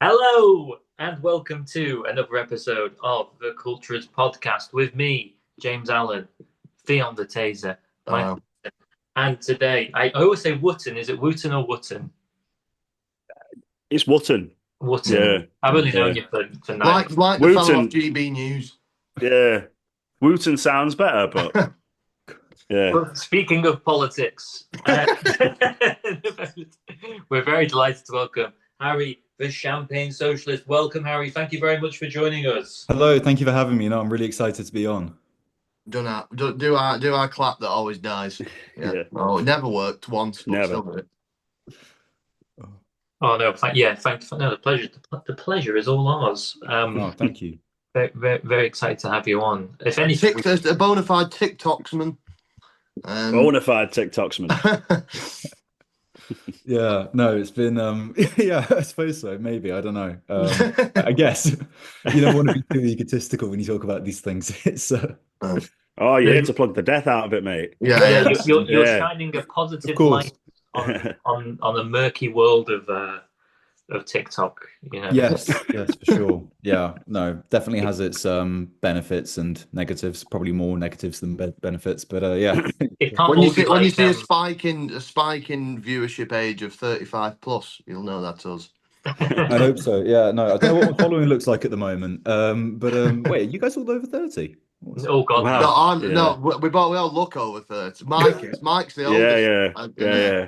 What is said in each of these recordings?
Hello and welcome to another episode of the Cultures Podcast with me, James Allen, Theon the Taser, Uh, Michael. And today, I always say Wotton. Is it Wooten or Wotton? It's Wotton. Wotton. Yeah, I've only known yeah. you for nine Like months. like the fellow off Wooten, GB News. yeah. Wooten sounds better, but yeah. Well, speaking of politics, we're very delighted to welcome Harry the Champagne Socialist. Welcome, Harry. Thank you very much for joining us. Hello, thank you for having me. I'm really excited to be on. Do our clap that always dies. Yeah. Yeah. Oh, it never worked once, but Never. still did it. Oh no, thank no, the pleasure is all ours. Oh, thank you. Very excited to have you on. If anything, A bona fide TikToksman. Bona fide TikToksman. Yeah, no, it's been yeah, I suppose so. Maybe, I don't know. I guess you don't want to be too egotistical when you talk about these things. It's Oh, you need to plug the death out of it, mate. Yeah. you're Yeah. shining a positive Of course. light on the murky world of TikTok. You know. Yes, yes, for sure. Yeah, no, definitely has its benefits and negatives. Probably more negatives than benefits, but yeah. It can't When you all be when you like, see a spike in viewership age of 35 plus, you'll know that's us. I hope so. Yeah, no, I don't know what my following looks like at the moment. But wait, you guys all over 30? Oh God, Wow. No, I'm Yeah. no. We all look over 30. Mike's the Yeah, oldest. yeah.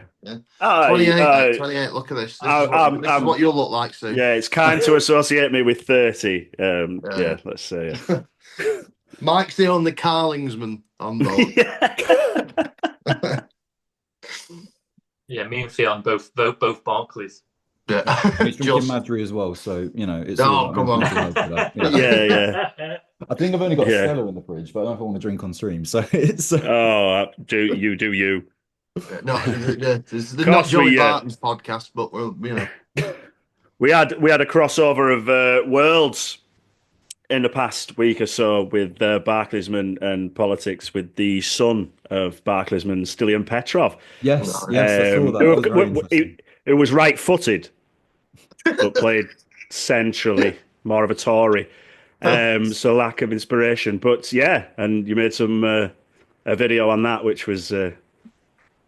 28. 28. Look at this. This is what you'll look like soon. Yeah, it's kind to associate me with 30. Yeah, let's say. Mike's the only Carlingsman on board. yeah, me and Theon both Barclays. Yeah. He's drinking Madry as well, so you know it's. Come on. Yeah. Yeah. I think I've only got a Yeah. Stella in the fridge, but I don't know if I want to drink on stream. So it's. Oh, do you. No, this is Of not course Joey we, Barton's podcast, but we'll. We had a crossover of worlds in the past week or so with Barclaysman and politics with the son of Barclaysman, Stilian Petrov. Yes, I saw that. That was very interesting. It was right-footed, but played centrally, more of a Tory. So lack of inspiration. But yeah, and you made a video on that, which was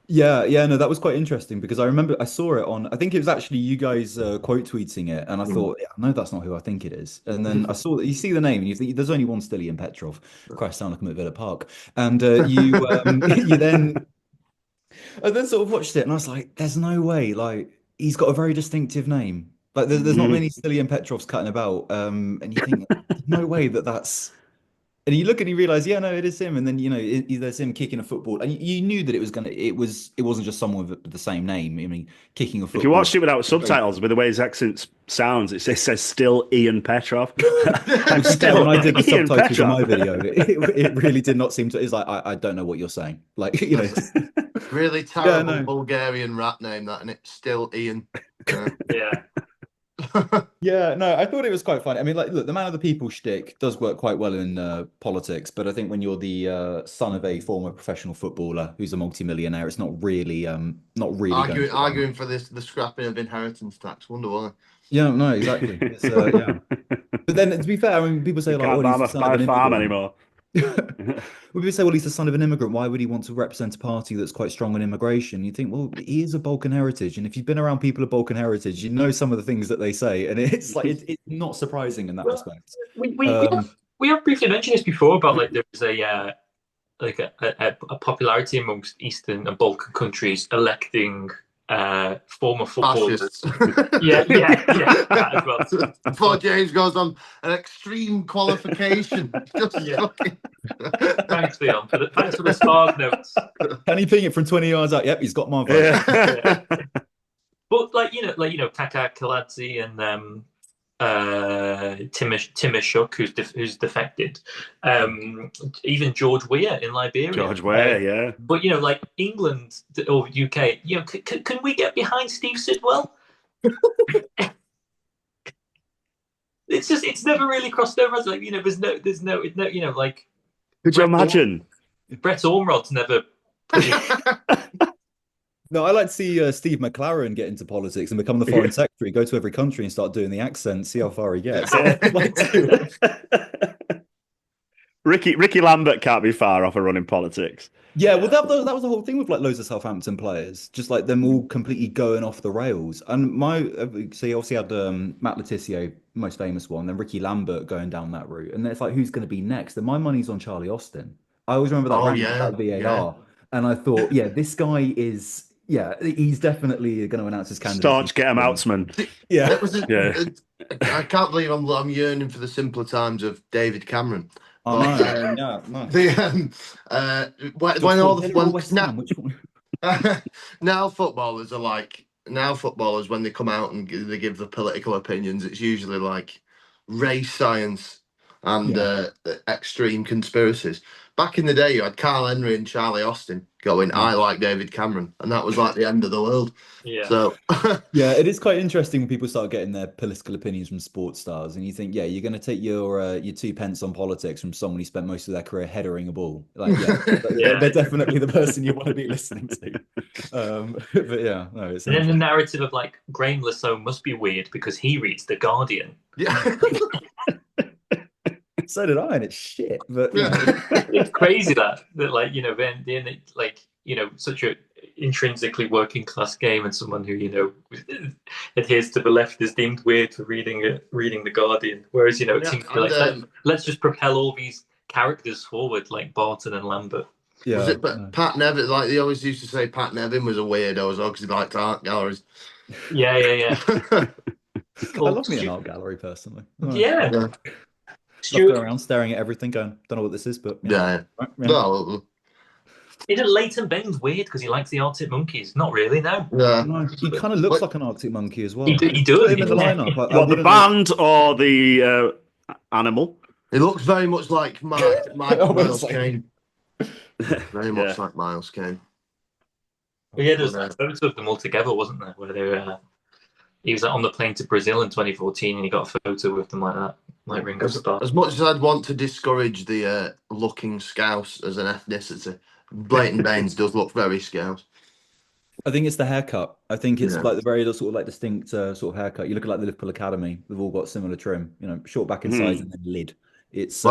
Yeah, no, that was quite interesting because I remember I saw it on. I think it was actually you guys quote tweeting it, and I thought, yeah, no, that's not who I think it is. And then I saw you see the name, and you think there's only one Stilian Petrov. Christ, sound like I'm at Villa Park. And you then I then sort of watched it, and I was like, there's no way. Like he's got a very distinctive name. Like there's not many Stilian Petrovs cutting about. And you think, there's no way that's. And you look and you realize, yeah, no, it is him. And then there's him kicking a football, and you knew that it wasn't just someone with the same name. I mean, kicking a football. if you watched it without subtitles, with the way his accent sounds, it says still Ian Petrov. I'm still when I did the Ian subtitles on my Petrov. video, it really did not seem to. It's like I don't know what you're saying. Like Really terrible Bulgarian rap name that, and it's still Ian. Yeah. Yeah, no, I thought it was quite funny. I mean, like, look, the man of the people shtick does work quite well in politics, but I think when you're the son of a former professional footballer who's a multimillionaire, it's not really arguing for the scrapping of inheritance tax. Wonder why. Yeah, no, exactly. Yeah. But then, to be fair, I mean, people say You like, can't "Oh, he's the son buy of a an farm immigrant." anymore. Well, people say, "Well, he's the son of an immigrant. Why would he want to represent a party that's quite strong on immigration?" You think, well, he is a Balkan heritage, and if you've been around people of Balkan heritage, you know some of the things that they say, and it's like it's not surprising in that respect. We have briefly mentioned this before about like there's a popularity amongst Eastern and Balkan countries electing former footballers. yeah, that as well. Before James goes on an extreme qualification. Thanks, Leon. Thanks for the spark notes. Can he ping it from 20 yards out? Yep, he's got my vote. Yeah. But Kaka Kaladze and Timashuk, who's defected. Even George Weah in Liberia. George Weah, yeah. But like England or UK, can we get behind Steve Sidwell? It's never really crossed over. Like there's no like. Could you imagine? Brett Ormrod's never. No, I like to see Steve McLaren get into politics and become the foreign secretary, go to every country and start doing the accent, see how far he gets. I'd like to. Ricky Lambert can't be far off a run in politics. Yeah, well, that was the whole thing with like loads of Southampton players, just like them all completely going off the rails. And so you obviously had Matt Letizia, most famous one, then Ricky Lambert going down that route, and then it's like who's going to be next? And my money's on Charlie Austin. I always remember that Oh rant yeah, about VAR, yeah. and I thought, yeah, this guy is, yeah, he's definitely going to announce his candidacy. Staunch get him outsman. Yeah, It was I can't believe I'm yearning for the simpler times of David Cameron. I know. Yeah, nice. When all the Villa or West Ham, which one? now footballers are like when they come out and they give the political opinions, it's usually like race science and extreme conspiracies. Back in the day, you had Carl Henry and Charlie Austin going, "I like David Cameron," and that was like the end of the world. Yeah. So yeah, it is quite interesting when people start getting their political opinions from sports stars, and you think, yeah, you're going to take your 2 pence on politics from someone who spent most of their career headering a ball. Like, yeah, they're definitely the person you want to be listening to. But yeah, no, it's. And then the narrative of like Graham Lasso must be weird because he reads The Guardian. yeah. So did I, and it's shit. But It's crazy that like then like such a intrinsically working class game, and someone who adheres to the left is deemed weird for reading The Guardian. Whereas it seems to be like let's just propel all these characters forward like Barton and Lambert. Yeah, Was it? But Pat Nevin, like they always used to say, Pat Nevin was a weirdo as well because he liked art galleries. Yeah. I love me an art gallery personally. Yeah. Going around staring at everything, going, don't know what this is, but yeah. Right, No, Isn't Leighton Baines weird because he likes the Arctic Monkeys? Not really, no. yeah. no, he kind of looks like an Arctic monkey as well. He does. Put him in the lineup. What, the band or the animal? It looks very much like Miles Kane. Very much Yeah. like Miles Kane. But yeah, there's a photo of them all together, wasn't there? Where they were, he was on the plane to Brazil in 2014, and he got a photo with them like that, like Ringo Starr. As much as I'd want to discourage the looking Scouse as an ethnicity, Leighton Baines does look very Scouse. I think it's the haircut. I think it's like the very sort of like distinct sort of haircut. You look at like the Liverpool Academy; they've all got similar trim. Short back in size and then lid. It's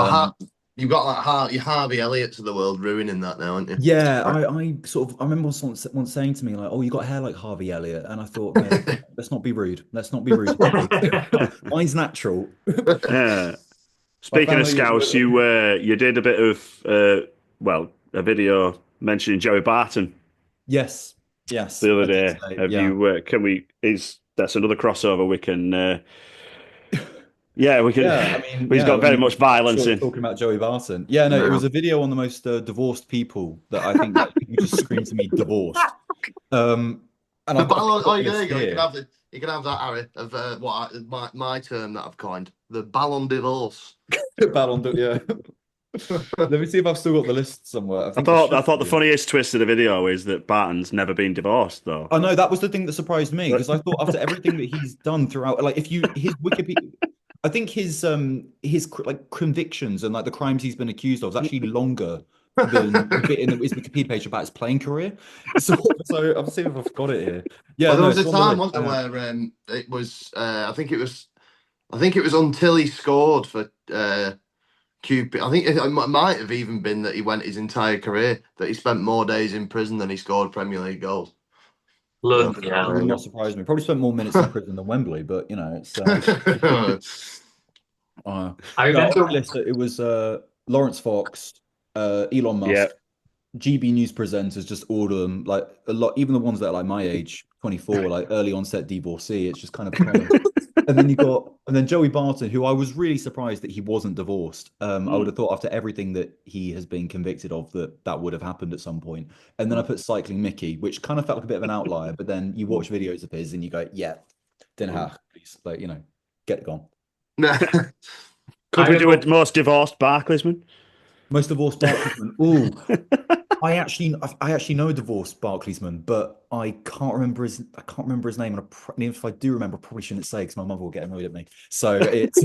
you've got like your Harvey Elliott's of the world ruining that now, aren't you? Yeah, I remember someone once saying to me like, "Oh, you got hair like Harvey Elliott," and I thought, no, let's not be rude. Let's not be rude. Mine's natural. Yeah. Speaking of Scouse, you did a bit of a video mentioning Joey Barton. Yes. The other day, that's another crossover we can. We can. Yeah, I mean, he's got very much violence in. Talking about Joey Barton. Yeah, no, it was a video on the most divorced people that I think that you just scream to me divorced. And I've got there you go. You can have that, Harry, of my term that I've coined, the Ballon divorce. Ballon, yeah. Let me see if I've still got the list somewhere. I thought the funniest twist of the video is that Barton's never been divorced, though. I know that was the thing that surprised me because I thought after everything that he's done throughout, like his Wikipedia, I think his like convictions and like the crimes he's been accused of is actually longer than the bit in his Wikipedia page about his playing career. So I'm seeing if I've got it here. Yeah, there was a time, wasn't there, where it was I think it was until he scored for Cupid. I think it might have even been that he went his entire career that he spent more days in prison than he scored Premier League goals. Would not surprise me. Probably spent more minutes in prison than Wembley, but it's. I remember it was Lawrence Fox, Elon Musk, GB News presenters, just all of them, like a lot, even the ones that are like my age, 24, like early onset divorcee. It's just kind of. And then Joey Barton, who I was really surprised that he wasn't divorced. I would have thought after everything that he has been convicted of that would have happened at some point. And then I put Cycling Mickey, which kind of felt like a bit of an outlier. But then you watch videos of his and you go, yeah, Den Haag, please, like get gone. Could we do a most divorced Barclaysman? Most divorced Barclaysman. Ooh. I actually know a divorced Barclaysman, but I can't remember his name, and even if I do remember, I probably shouldn't say because my mother will get annoyed at me. So it's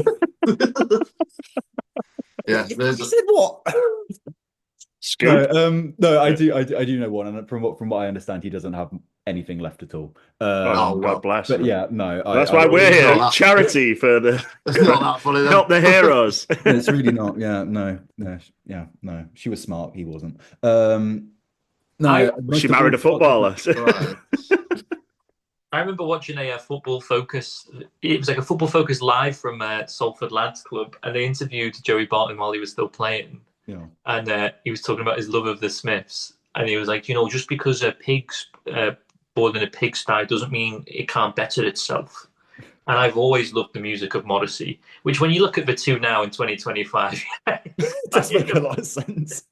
yeah. You said what? Scoop. No, I do know one, and from what I understand, he doesn't have anything left at all. Oh, Oh God well, bless. But yeah, no, That's I why we're it's not here. that. Charity for the It's not that funny then. help the heroes. it's really not. Yeah, no, no, yeah, no. She was smart. He wasn't. I No, She most of all married a footballer. Right. I remember watching a football focus. It was like a football focus live from Salford Lads Club, and they interviewed Joey Barton while he was still playing, Yeah. and he was talking about his love of the Smiths, and he was like, just because a pig's born in a pigsty doesn't mean it can't better itself. And I've always loved the music of Morrissey, which when you look at the two now in 2025, It does make a lot of sense.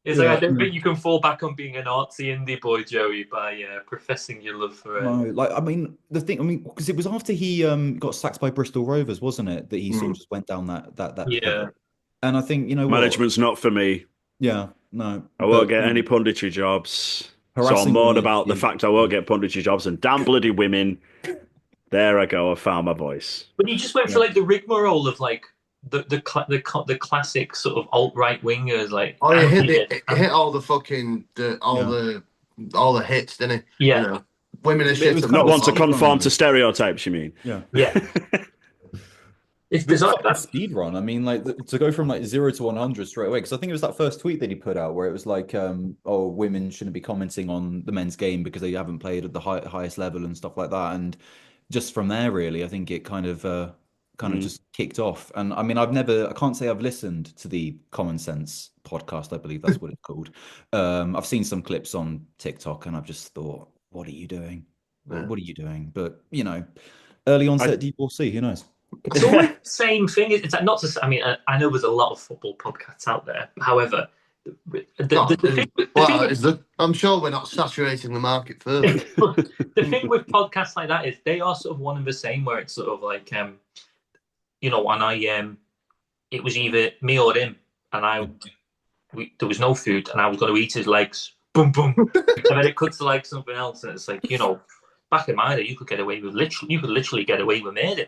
it's like I don't think you can fall back on being an artsy indie boy, Joey, by professing your love for it. No, like I mean, because it was after he got sacked by Bristol Rovers, wasn't it? That he sort of just went down that Yeah. pivot. And I think you know what? Management's not for me. Yeah, no, I won't but get any punditry jobs. So I'm harassing moan women. about the fact I won't get punditry jobs and damn bloody women. There I go. I found my voice. But he just went for like the rigmarole of like the classic sort of alt right wingers, like Oh, he hit all the fucking all the hits, didn't he? Yeah. You know, women are But it shit. was Not kind of want to speed run, conform though. to stereotypes, you mean? Yeah. Yeah. It's It's bizarre. like a speed run. I mean, like to go from like 0 to 100 straight away. Because I think it was that first tweet that he put out where it was like, "Oh, women shouldn't be commenting on the men's game because they haven't played at the highest level and stuff like that." And just from there, really, I think it kind of Mm. just kicked off. And I mean, I can't say I've listened to the Common Sense podcast. I believe that's what it's called. I've seen some clips on TikTok, and I've just thought, "What are you doing? Yeah. What are you doing?" But early onset I, divorcee, who knows? It's always the same thing. It's like not to. I mean, I know there's a lot of football podcasts out there. However, I'm sure we're not saturating the market further. the thing with podcasts like that is they are sort of one and the same. Where it's sort of like, and it was either me or him, and there was no food, and I was going to eat his legs. Boom, boom, and then it cuts to like something else, and it's like back in my day, you could literally get away with murder.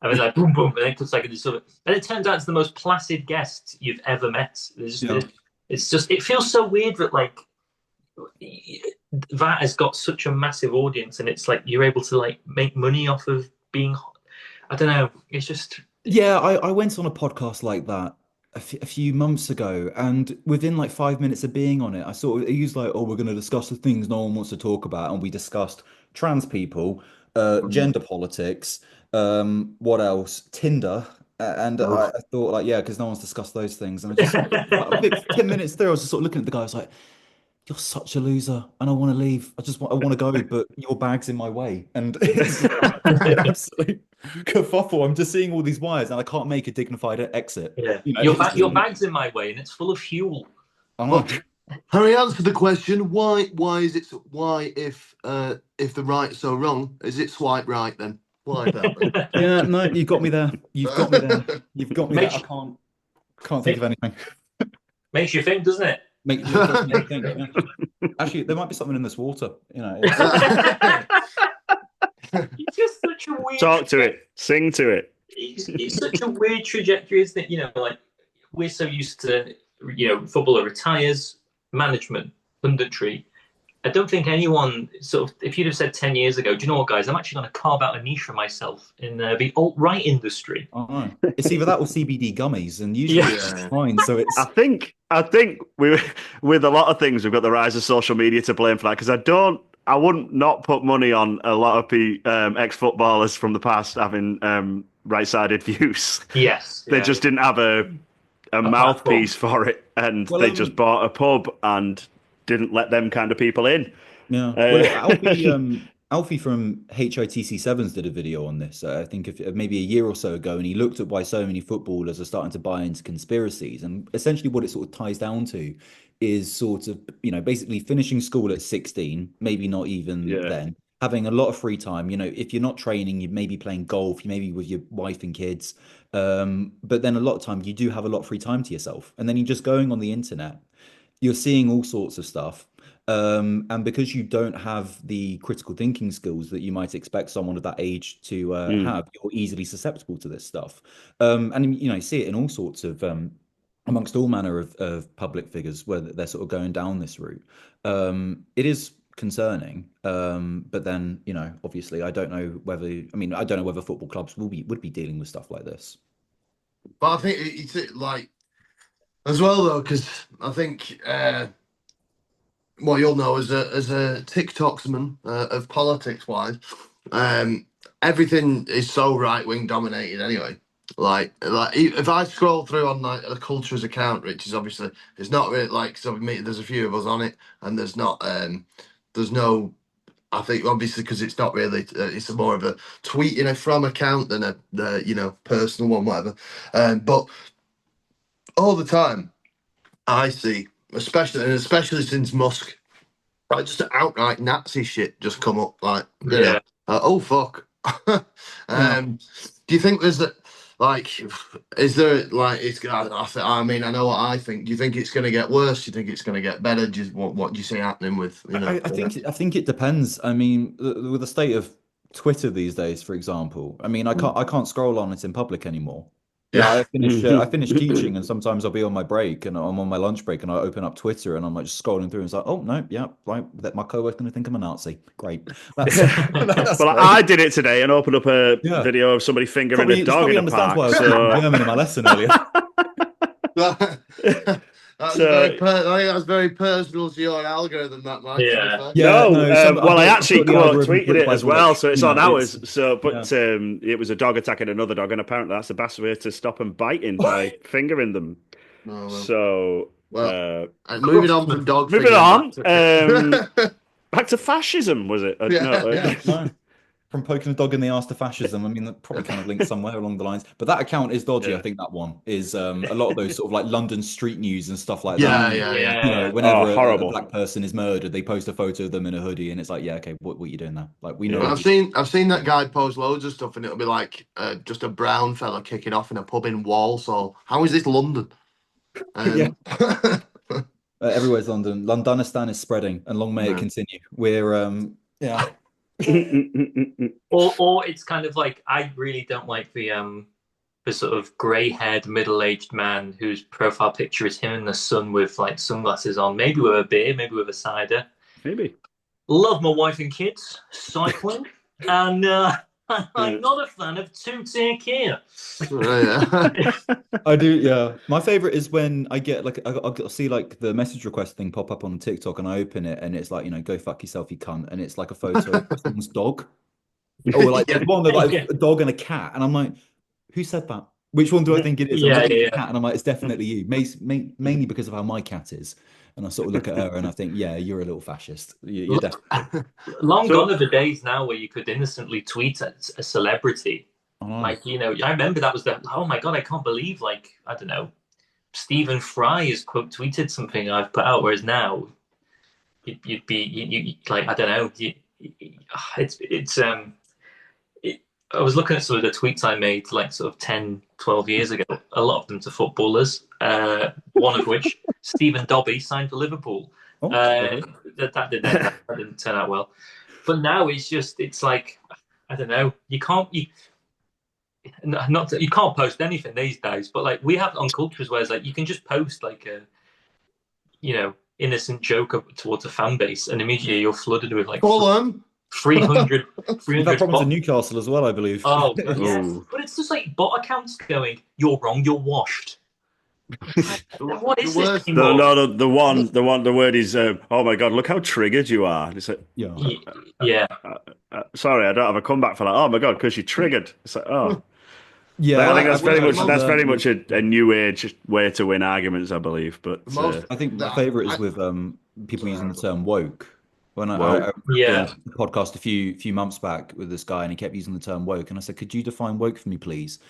I was like, boom, boom, and then it cuts like this other, and it turns out it's the most placid guest you've ever met. It feels so weird that like that has got such a massive audience, and it's like you're able to like make money off of being. I don't know. It's just. Yeah, I went on a podcast like that a few months ago, and within like 5 minutes of being on it, I sort of he was like, "Oh, we're going to discuss the things no one wants to talk about," and we discussed trans people, gender politics, what else, Tinder, and I thought like, yeah, because no one's discussed those things, and I just 10 minutes through, I was just sort of looking at the guy, I was like, "You're such a loser, and I want to leave. I want to go, but your bag's in my way." And it's absolute kerfuffle. I'm just seeing all these wires, and I can't make a dignified exit. Yeah, You know, your bag's in my way, and it's full of fuel. I know. Well, Harry, answer the question. Why is it? Why if the right's so wrong, is it swipe right then? Why that? Yeah, no, you got me there. You've got me there. You've got me there. Makes- I can't think of anything. Makes you think, doesn't it? Make you think. Yeah. Actually, there might be something in this water. You know, It's just such a weird. Talk to it. Sing to it. It's such a weird trajectory, isn't it? Like we're so used to, footballer retires, management, punditry. I don't think anyone sort of, if you'd have said 10 years ago, do you know what, guys, I'm actually going to carve out a niche for myself in the alt-right industry. I know. It's either that or CBD gummies, and usually it's fine. So it's. I think we, with a lot of things, we've got the rise of social media to blame for that. Because I wouldn't not put money on a lot of ex-footballers from the past having right-sided views. Yes. They just didn't have a mouthpiece for it, and they just bought a pub and didn't let them kind of people in. Yeah. Well, Alfie from HITC Sevens did a video on this, I think maybe a year or so ago, and he looked at why so many footballers are starting to buy into conspiracies. And essentially what it sort of ties down to is sort of, basically finishing school at 16, maybe not even then, having a lot of free time. If you're not training, you may be playing golf, you may be with your wife and kids. But then a lot of time you do have a lot of free time to yourself. And then you're just going on the internet, you're seeing all sorts of stuff. And because you don't have the critical thinking skills that you might expect someone of that age to have, you're easily susceptible to this stuff. And you see it in all sorts of amongst all manner of public figures where they're sort of going down this route. It is concerning. But then, obviously, I don't know whether. I mean, I don't know whether football clubs would be dealing with stuff like this. But I think it's like as well though, because I think well, you'll know as a TikToksman of politics wise, um, everything is so right wing dominated anyway. Like if I scroll through on like the Cultures account, which is obviously it's not really like so there's a few of us on it, and there's no. I think obviously because it's not really it's more of a tweeting a from account than a the personal one, whatever. But all the time I see, especially since Musk. Like just outright Nazi shit just come up, like oh fuck. Yeah. Do you think there's a like, is there like it's? I mean, I know what I think. Do you think it's going to get worse? Do you think it's going to get better? What do you see happening with I think it depends. I mean, with the state of Twitter these days, for example, I mean, I can't scroll on it in public anymore. Yeah. I finish teaching, and sometimes I'll be on my break, and I'm on my lunch break, and I open up Twitter, and I'm like just scrolling through, and it's like, oh no, yeah, right, that my coworker's going to think I'm a Nazi. Great. That's Well, great. I did it today and opened up a Yeah. video of somebody fingering Probably, a dog probably in a understands park. why I was So, speaking German in my lesson earlier. That's so very I think that's very personal to your algorithm, that Mike. To be Yeah. fair. Yeah, no, no, I well, I thought actually the quote algorithm tweeted it qualifies as all well, that, so it's on ours. it's So, yeah. but it was a dog attacking another dog, and apparently that's the best way to stop them biting by fingering them. Oh, well. So, Well, moving on from dog moving on, fingering back to fascism, was it? Yeah, no. From poking a dog in the ass to fascism, I mean, that probably kind of linked somewhere along the lines. But that account is dodgy. Yeah. I think that one is a lot of those sort of like London street news and stuff like Yeah, that. yeah. Whenever a horrible. black person is murdered, they post a photo of them in a hoodie, and it's like, yeah, okay, what are you doing there? Like, we know. Yeah. I've seen that guy post loads of stuff, and it'll be like just a brown fella kicking off in a pub in Walsall. How is this London? Yeah. Everywhere's London. Londonistan is spreading, and long may it continue. We're yeah. Or it's kind of like I really don't like the sort of grey-haired middle-aged man whose profile picture is him in the sun with like sunglasses on, maybe with a beer, maybe with a cider. Maybe. Love my wife and kids, cycling, and I'm not a fan of two-tier Kia. I do, yeah. My favorite is when I get like I'll see like the message request thing pop up on TikTok, and I open it, and it's like, go fuck yourself, you cunt, and it's like a photo of someone's dog, or like there's one that like a dog and a cat, and I'm like, who said that? Which one do I think it is? I'm looking at the cat, and I'm like, it's definitely you. Mainly because of how my cat is. And I sort of look at her and I think, yeah, you're a little fascist. You're definitely. Long gone are the days now where you could innocently tweet at a celebrity. Oh. Like, I remember that was oh my God, I can't believe, like, I don't know, Stephen Fry has quote tweeted something I've put out, whereas now you'd be like, I don't know, I was looking at some of the tweets I made like sort of 10, 12 years ago, a lot of them to footballers, one of which, Stephen Dobby, signed for Liverpool. That didn't turn out well. But now it's like, I don't know, you can't post anything these days, but like we have on Cultures where it's like you can just post like a, innocent joke towards a fan base, and immediately you're flooded with like 300 that problem's in Newcastle as well, I believe. Oh, yes. But it's just like bot accounts going, you're wrong, you're washed. What is this? No, the word is, oh my God, look how triggered you are. It's like, yeah. Sorry, I don't have a comeback for that. Oh my God, because you're triggered. It's like, oh. Yeah, I think that's very much a new age way to win arguments, I believe. But I think my favorite is with people using the term woke. When I did a podcast a few months back with this guy, and he kept using the term woke, and I said, "Could you define woke for me, please?"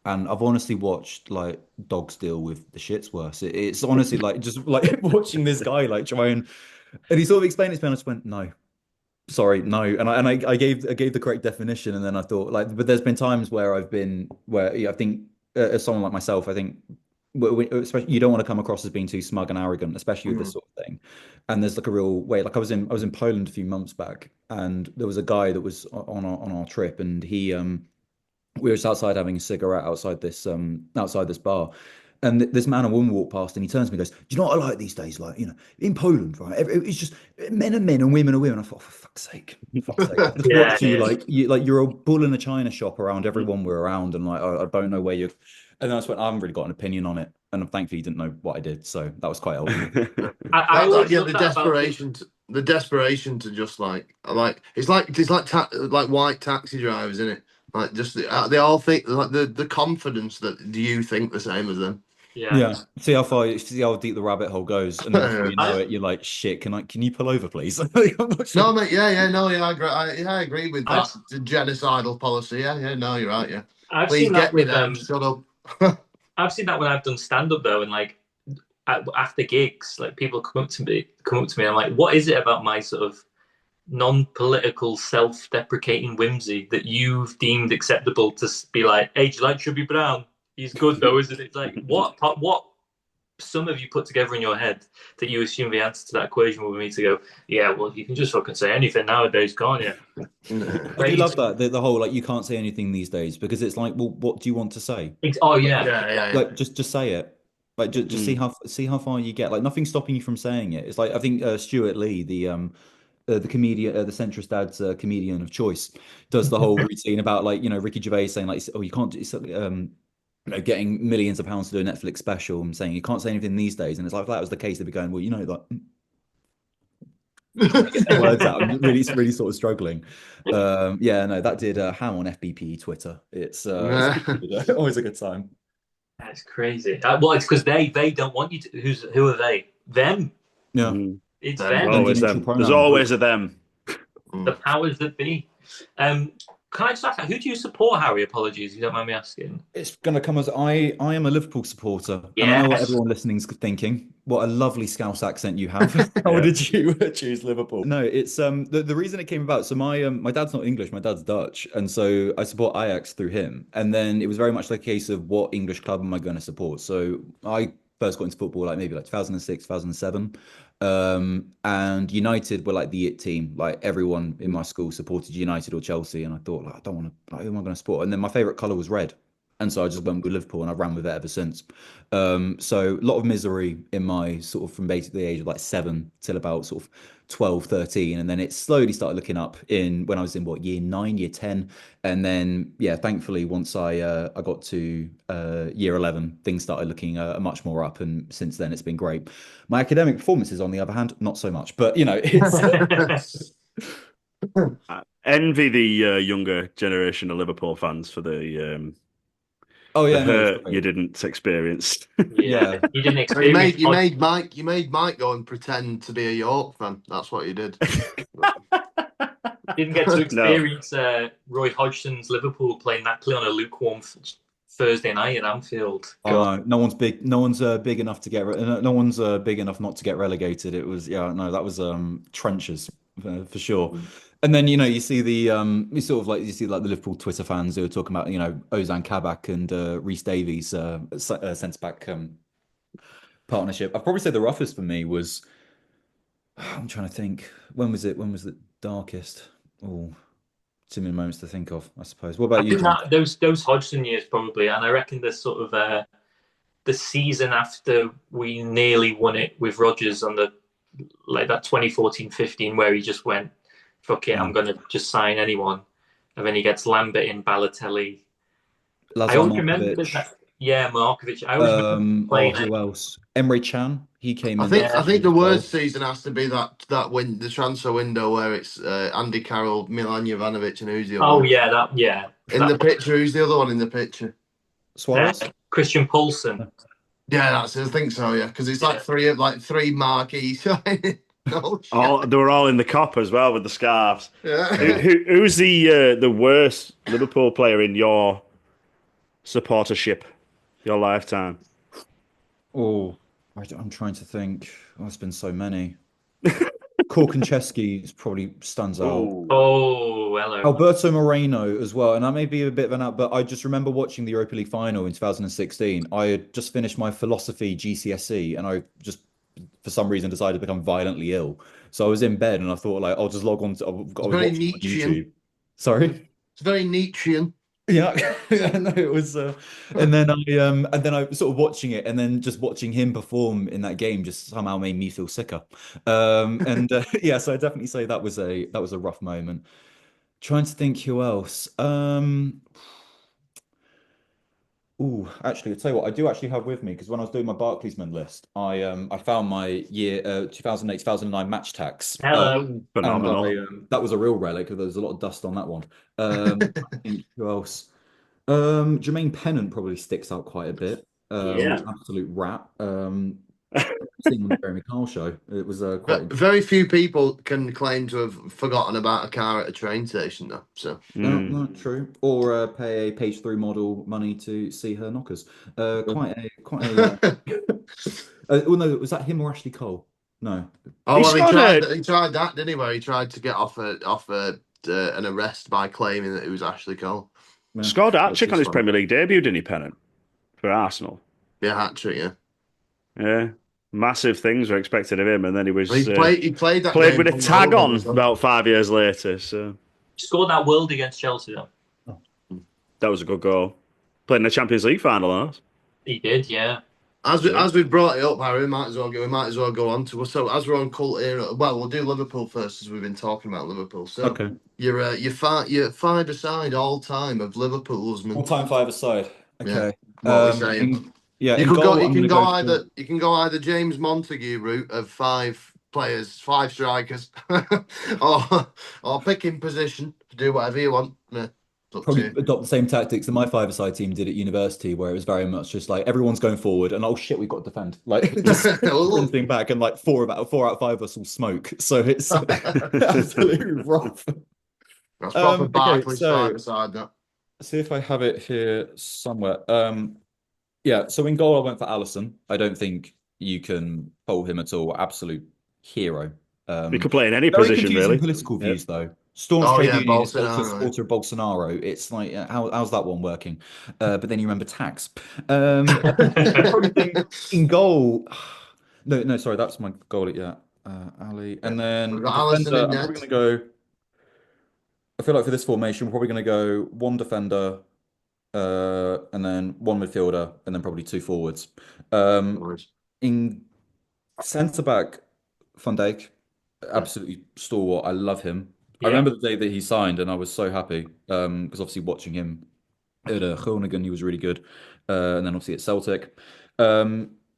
And I've honestly watched like dogs deal with the shits worse. It's honestly like just like watching this guy like try and he sort of explained it to me, and I just went, "No, sorry, no." And I gave the correct definition, and then I thought like, but there's been times where I think as someone like myself, I think especially you don't want to come across as being too smug and arrogant, especially with this sort of thing. And there's like a real way. Like I was in Poland a few months back, and there was a guy that was on our trip, and we were just outside having a cigarette outside this bar, And this man and woman walk past, and he turns to me and goes, "Do you know what I like these days? Like, in Poland, right? It's just men are men and women are women." I thought, for fuck's sake, for fuck's sake. I just Yeah, watched you yeah. like you're a bull in a china shop around everyone we're around, and like I don't know where you're. And then I just went, I haven't really got an opinion on it, and thankfully, he didn't know what I did, so that was quite helpful. I always Yeah, love that about people. the desperation to just like it's like like white taxi drivers, isn't it? Like just they all think like the confidence that do you think the same as them? Yeah. Yeah, see how deep the rabbit hole goes, and then before you know I it, you're like, "Shit, can you pull over, please?" Like, I'm not No, sure. mate. Yeah, no, yeah, I agree. I agree with I've that genocidal policy. Yeah, no, you're right. Yeah, I've please seen that get me with there. Shut up. I've seen that when I've done stand up though, and like after gigs, like people come up to me, and I'm like, what is it about my sort of non-political, self-deprecating whimsy that you've deemed acceptable to be like, hey, do you like Chubby Brown? He's good though, isn't it? Like, what some of you put together in your head that you assume the answer to that equation will be me to go, yeah, well, you can just fucking say anything nowadays, can't you? I do love Crazy. that the whole like you can't say anything these days because it's like, well, what do you want to say? Oh Like, yeah, Yeah. like just say it. Like just Mm. see how far you get. Like nothing's stopping you from saying it. It's like I think Stuart Lee, the comedian, the centrist dad's comedian of choice, does the whole routine about like Ricky Gervais saying like, oh, you can't getting millions of pounds to do a Netflix special and saying you can't say anything these days. And it's like if that was the case, they'd be going, well, like trying to get the words out. I'm really sort of struggling. Yeah, no, that did ham on FBP Twitter. It's Yeah. always a good time. that's crazy. Well, it's because they don't want you to. Who are they? Them. Yeah, Mm. It's Them. There's them. gender always neutral them. There's pronoun. always a them. The powers that be. Can I just ask, who do you support, Harry? Apologies, if you don't mind me asking. It's going to come as I am a Liverpool supporter, and I know what Yes. everyone listening's thinking. What a lovely Scouse accent you have. How Yeah. did you choose Liverpool? No, it's the reason it came about. So my dad's not English, my dad's Dutch, and so I support Ajax through him. And then it was very much like a case of what English club am I going to support? So I first got into football like maybe like 2006, 2007. And United were like the it team. Like everyone in my school supported United or Chelsea, and I thought, like, I don't want to. Like, who am I going to support? And then my favorite color was red, and so I just went with Liverpool, and I've ran with it ever since. So a lot of misery in my sort of from basically the age of like 7 till about sort of 12, 13, and then it slowly started looking up in when I was in what year 9, year 10, and then yeah, thankfully once I got to year 11, things started looking much more up, and since then it's been great. My academic performances, on the other hand, not so much. But it's I envy the younger generation of Liverpool fans for oh the yeah, no, it's hurt you great. didn't experience. Yeah, Yeah, you didn't Well, you experience. made you made Mike go and pretend to be a York fan. That's what you did. Didn't get to No. experience Roy Hodgson's Liverpool playing that play on a lukewarm Thursday night at Anfield. oh God. no, no one's big. No one's big enough to get. No one's big enough not to get relegated. It was yeah, no, that was trenches for sure. And then you see the you sort of like you see like the Liverpool Twitter fans who are talking about Ozan Kabak and Reece Davies centre back partnership. I'd probably say the roughest for me was I'm trying to think when was it darkest? Oh, too many moments to think of, I suppose. What I about you, think John? that those Hodgson years probably, and I reckon there's sort of the season after we nearly won it with Rodgers on the like that 2014-15 where he just went, fuck it, Yeah. I'm gonna just sign anyone, and then he gets Lambert in Balotelli. I Lazar always remember Markovic. that. Yeah, Markovic. I always remember playing Who it. else? Emre Can. He came I in think Yeah, I think the 2012. worst season has to be that win the transfer window where it's Andy Carroll, Milan Jovanovic, and who's the other oh one yeah, in that the picture? Who's the other one in the picture? Suarez? Christian Poulsen. Yeah, that's it. I think so. Yeah, because it's Yeah. like three marquees. Oh shit. All they were all in the cop as well with the scarves. Yeah. Who's the worst Liverpool player in your supportership, your lifetime? Oh, I'm trying to think. Oh, it's been so many. Korkonchevsky probably stands out. Oh, Oh, hello. Alberto Moreno as well, and that may be a bit of an out, but I just remember watching the Europa League final in 2016. I had just finished my philosophy GCSE, and I just, for some reason, decided to become violently ill. So I was in bed, and I thought, like, I'll just log on to. I It's was very watching on Nietzschean. YouTube. Sorry. It's very Nietzschean. Yeah, yeah, no, it was, and then I was sort of watching it, and then just watching him perform in that game just somehow made me feel sicker. Yeah, so I definitely say that was a rough moment. Trying to think who else. Oh, actually, I'll tell you what, I do actually have with me because when I was doing my Barclaysman list, I found my year 2008, 2009 match tax. Hello. And Phenomenal. that was a real relic. There was a lot of dust on that one. I think who else? Jermaine Pennant probably sticks out quite a bit. Yeah. Absolute rat. Seeing on the Jeremy Kyle show, it was quite. Very few people can claim to have forgotten about a car at a train station, though. So No, Mm. not true. Or pay a page three model money to see her knockers. Quite a. Oh no, was that him or Ashley Cole? No. Oh He well, scored a he tried that, didn't he? Where he tried to get off an arrest by claiming that it was Ashley Cole. Yeah. scored a hat That's trick on just his funny. Premier League debut, didn't he, Pennant, for Arsenal? Yeah, hat trick. Yeah, Yeah, massive things were expected of him, and then he and was he played that played game with a tag hungover on as well. about 5 years later. So Scored that world against Chelsea, though. that was a good goal. Played in the Champions League final, huh? He did, yeah. As we brought it up, Harry, we might as well go on to. So as we're on cult era, well, we'll do Liverpool first, as we've been talking about Liverpool. So Okay. your five aside all time of Liverpool's. All time five aside. Yeah, Okay. what are we saying? Yeah, You in could go. goal, I'm gonna go for You can go either James Montague route of five players, five strikers, or picking position to do whatever you want. Yeah, it's up to probably you. adopt the same tactics that my five-a-side team did at university, where it was very much just like everyone's going forward and oh shit, we've got to defend. Like just sprinting back and like four out of five of us will smoke. So it's absolutely rough. That's proper Okay, Barclays five so aside. That. see if I have it here somewhere. Yeah, so in goal I went for Allison. I don't think you can fault him at all. Absolute hero. He Um, could play in any Very position, confusing really. political Yeah. views though. Staunch Oh trade yeah, unionist, also a Bolsonaro. Yeah. supporter of Bolsonaro. It's like how's that one working? But then you remember tax. I probably think in goal. No, no, sorry, that's my goal. Yeah, Ali, Yeah. and then We've got Allison defender. in I'm probably net. gonna go. I feel like for this formation, we're probably gonna go one defender, and then one midfielder, and then probably two forwards. Um, Nice. in centre back, Van Dijk, Yeah. absolutely stalwart. I love him. I Yeah. remember the day that he signed, and I was so happy because obviously watching him at Groningen, he was really good, and then obviously at Celtic.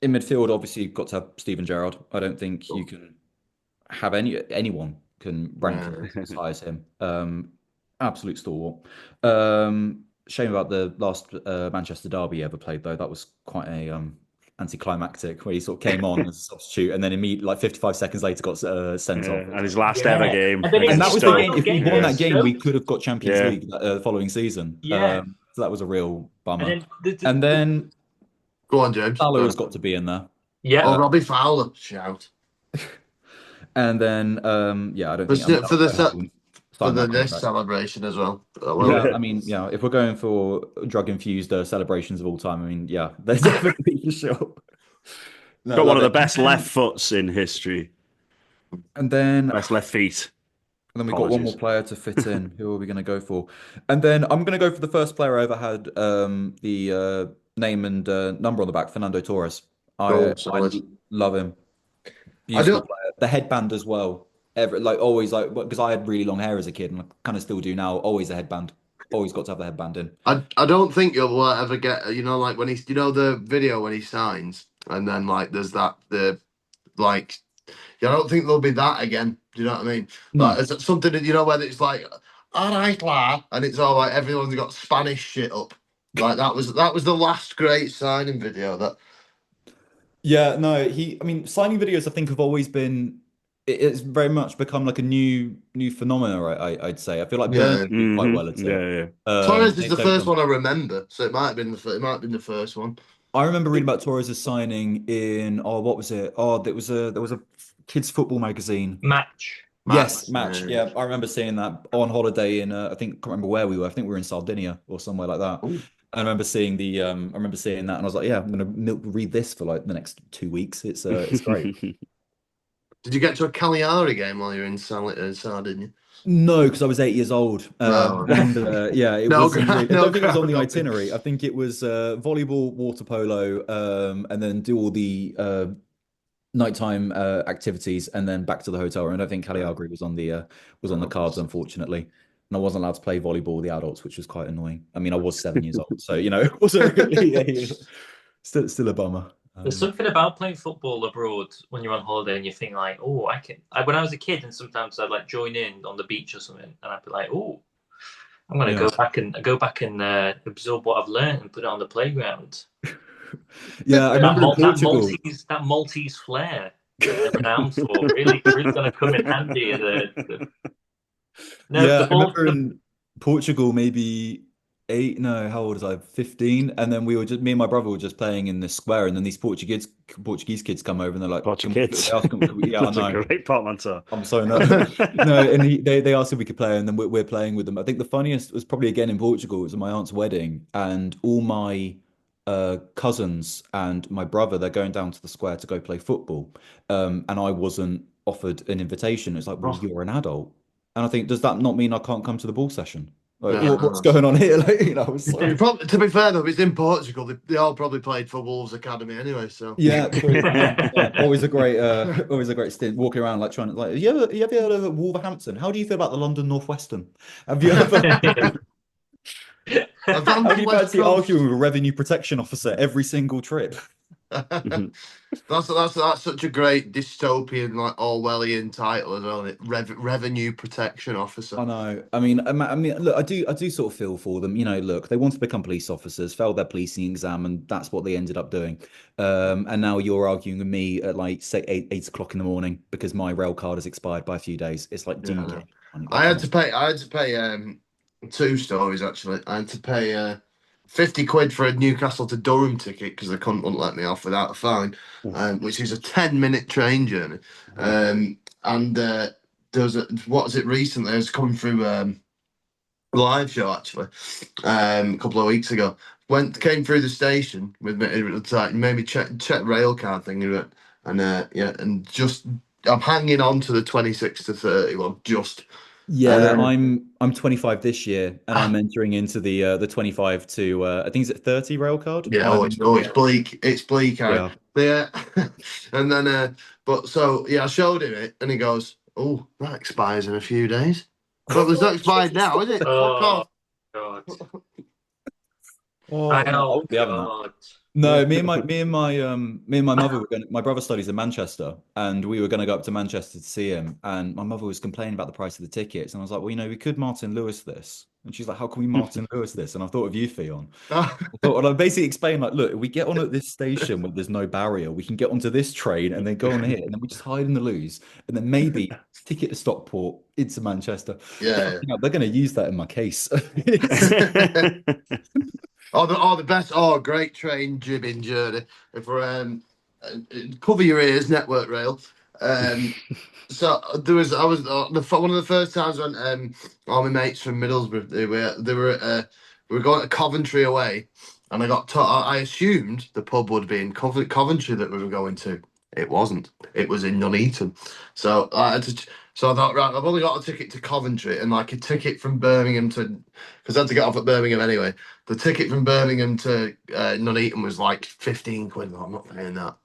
In midfield, obviously, you've got to have Steven Gerrard. I don't think you Cool. can have anyone can rank him Yeah. as high as him. Absolute stalwart. Shame about the last Manchester derby he ever played though. That was quite a anticlimactic where he sort of came on as a substitute and then immediately like 55 seconds later got sent off. And his last ever Yeah. game And then And that against his was the Stoke. game. final If we game won Yeah, that against game, we Stoke. could have got Champions yeah. League the following season. Yeah. So that was a real And bummer. then And then Go on, James. Salah Go has on. got to be in there. yeah. Oh, Robbie Fowler. Shout. And then yeah, I don't For, think. I mean, I for was the so happy when he for signed the that this contract. celebration as well. Yeah, I mean, yeah, if we're going for drug-infused celebrations of all time, I mean, yeah, they're definitely for sure. No, I Got one love of the it. best left foots in history. And then, Best left feet. we've got one more Apologies. player to fit in. Who are we going to go for? And then I'm going to go for the first player I ever had the name and number on the back, Fernando Torres. Oh, I solid. love him. I Beautiful don't. player. The headband as well. Ever like always like because I had really long hair as a kid and I kind of still do now. Always a headband. Always got to have the headband in. I don't think you'll ever get. You know, like when he's. You know the video when he signs, and then like there's that the like. I don't think there'll be that again. Do you know what I mean? Like, No. is it something that you know where it's like, all right, la, and it's all like everyone's got Spanish shit up. Like that was the last great signing video. That Yeah, no, I mean, signing videos I think have always been it's very much become like a new phenomena, I'd say. I feel like yeah. Burnley do quite well at it. Yeah, yeah. Torres is They the don't first come. one I remember, so it might have been it might have been the first one. I remember reading about Torres' signing in what was it? Oh, there was a kids football magazine. Match. Yes, Match. Match. Yeah. Yeah, I remember seeing that on holiday in I think can't remember where we were. I think we were in Sardinia or somewhere like that. Ooh. I remember seeing I remember seeing that and I was like, yeah, I'm gonna read this for like the next 2 weeks. It's great. Did you get to a Cagliari game while you were in Sardinia? No, because I was 8 years old. No, And yeah, it no, wasn't really, I no don't think it was on ground the hopping. itinerary. I think it was volleyball, water polo, and then do all the nighttime activities and then back to the hotel room. I don't think Cagliari was on the cards, unfortunately. And I wasn't allowed to play volleyball with the adults, which was quite annoying. I mean, I was 7 years old, so it wasn't really still a bummer. There's something about playing football abroad when you're on holiday and you think like, oh, when I was a kid, and sometimes I'd like join in on the beach or something, and I'd be like, oh, I'm gonna Yeah. go back and absorb what I've learned and put it on the playground. Yeah, I remember in Portugal. That Maltese flair that they're renowned for really gonna come in handy. No, Yeah, the I ball. remember in Portugal, maybe eight, no, how old was I? 15. And then me and my brother were just playing in the square, and then these Portuguese kids come over and they're like, Portuguese. Yeah, I That's a know. great portmanteau. I'm so no, no, and they asked if we could play, and then we're playing with them. I think the funniest was probably again in Portugal. It was at my aunt's wedding, and all my cousins and my brother they're going down to the square to go play football, and I wasn't offered an invitation. It's like, well, Oh, you're an adult, and I think does that not mean I can't come to the ball session? Like, yeah, what's no. going on here? Like, it's so To be fair though, it's in Portugal. They all probably played for Wolves Academy anyway. So yeah, true, 100%. Always a great stint walking around like trying to like. You ever heard of Wolverhampton? How do you feel about the London Northwestern? Have you ever? How advanced do you West fancy Coast. arguing with a revenue protection officer every single trip? Mhm. That's such a great dystopian, like Orwellian title as well. Isn't it? Revenue Protection Officer. I know. I mean, look, I do sort of feel for them. Look, they want to become police officers, failed their policing exam, and that's what they ended up doing. And now you're arguing with me at like say 8 o'clock in the morning because my rail card has expired by a few days. It's like, do Yeah, I you get know. any money? Like, come on. I had to pay two stories actually. I had to pay 50 quid for a Newcastle to Durham ticket because they wouldn't let me off without a fine, Oof. which is a 10-minute train journey. Oh. And there was what was it recently? I was coming through a live show actually a couple of weeks ago. Came through the station with me. It was like made me check rail card thing and yeah, and just I'm hanging on to the 26 to 31 just. Yeah, Um, I'm 25 this year, and I'm entering into the 25 to I think it's at 30 rail card. Yeah, it's bleak. It's bleak out. Yeah. Yeah. And then but so yeah, I showed him it and he goes, oh, that expires in a few days. Well, it's not expired now, is it? Fuck Oh off. God! Oh no, I Oh wouldn't be having that. God! No, me and my mother were going. My brother studies in Manchester, and we were going to go up to Manchester to see him. And my mother was complaining about the price of the tickets, and I was like, well, we could Martin Lewis this. And she's like, how can we Martin Lewis this? And I thought of you, Theon. And I basically explained like, look, if we get on at this station where there's no barrier, we can get onto this train and then go on here, and then we just hide in the loos, and then maybe ticket to Stockport into Manchester. Yeah. They're going to use that in my case. The best. Oh, great train jibbing journey. If we're cover your ears, Network Rail. So there was I was one of the first times when all my mates from Middlesbrough we were going to Coventry away, and I got I assumed the pub would be in Coventry that we were going to. It wasn't. It was in Nuneaton. So so I thought, right, I've only got a ticket to Coventry and like a ticket from Birmingham to because I had to get off at Birmingham anyway. The ticket from Birmingham to Nuneaton was like 15 quid. I'm not paying that.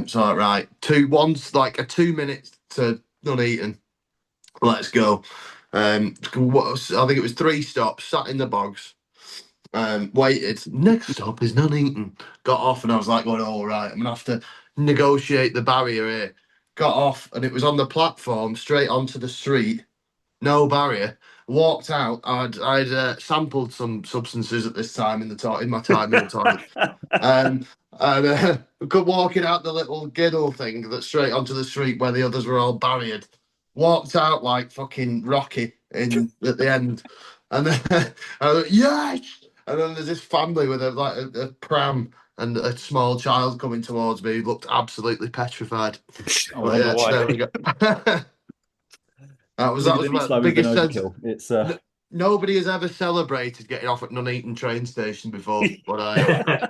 So right, one's like a 2 minutes to Nuneaton. Let's go. I think it was 3 stops. Sat in the bogs. Waited. Next stop is Nuneaton. Got off and I was like, going, all right, I'm gonna have to negotiate the barrier here. Got off and it was on the platform straight onto the street. No barrier. Walked out. I'd sampled some substances at this time in my time in the toilet. And walking out the little giddle thing that's straight onto the street where the others were all barriered. Walked out like fucking Rocky at the end, and then I was like, yes. And then there's this family with a pram and a small child coming towards me who looked absolutely petrified. I But wonder yeah, why. there we go. That was Maybe the least my time we've been biggest sense. overkill. It's Nobody has ever celebrated getting off at Nuneaton train station before, but I.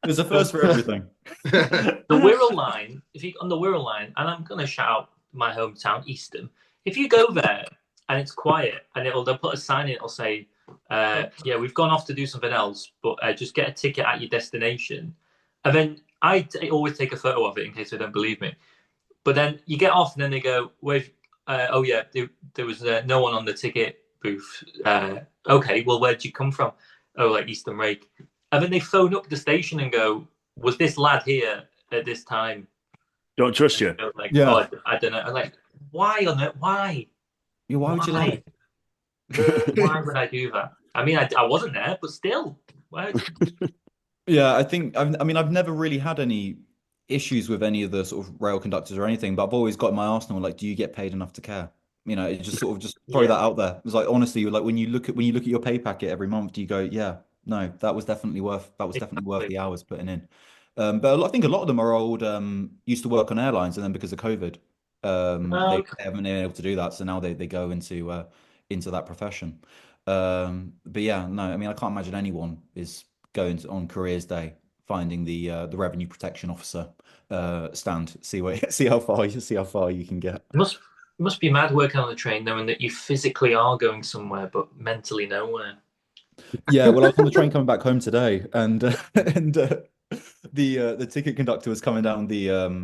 there's a first for everything. The Wirral line, if you on the Wirral line, and I'm gonna shout out my hometown, Eastham. If you go there and it's quiet, and they'll put a sign in. It'll say, "Yeah, we've gone off to do something else, but just get a ticket at your destination." And then always take a photo of it in case they don't believe me. But then you get off, and then they go, "Wait, oh yeah, there was no one on the ticket booth." Okay, well, where'd you come from? Oh, like Eastern Rake. And then they phone up the station and go, "Was this lad here at this time?" Don't trust you. Like, Yeah. oh, I don't know. I'm like, why on it? Why? Yeah, why would you lie? Why would I do that? I mean, I wasn't there, but still. Why? Yeah, I think I mean I've never really had any issues with any of the sort of rail conductors or anything, but I've always got in my arsenal like, do you get paid enough to care? You know, it just sort of just throw that Yeah. out there. It's like honestly, like when you look at your pay packet every month, do you go, yeah, no, that was definitely worth Exactly. the hours putting in. But I think a lot of them are old, used to work on airlines, and then because of COVID, Oh, they haven't been able to do that, so now they go into that profession. But yeah, no, I mean I can't imagine anyone is going on careers day, finding the revenue protection officer stand, see how far you can get. must be mad working on the train knowing that you physically are going somewhere but mentally nowhere. Yeah, well, I was on the train coming back home today, and and the ticket conductor was coming down the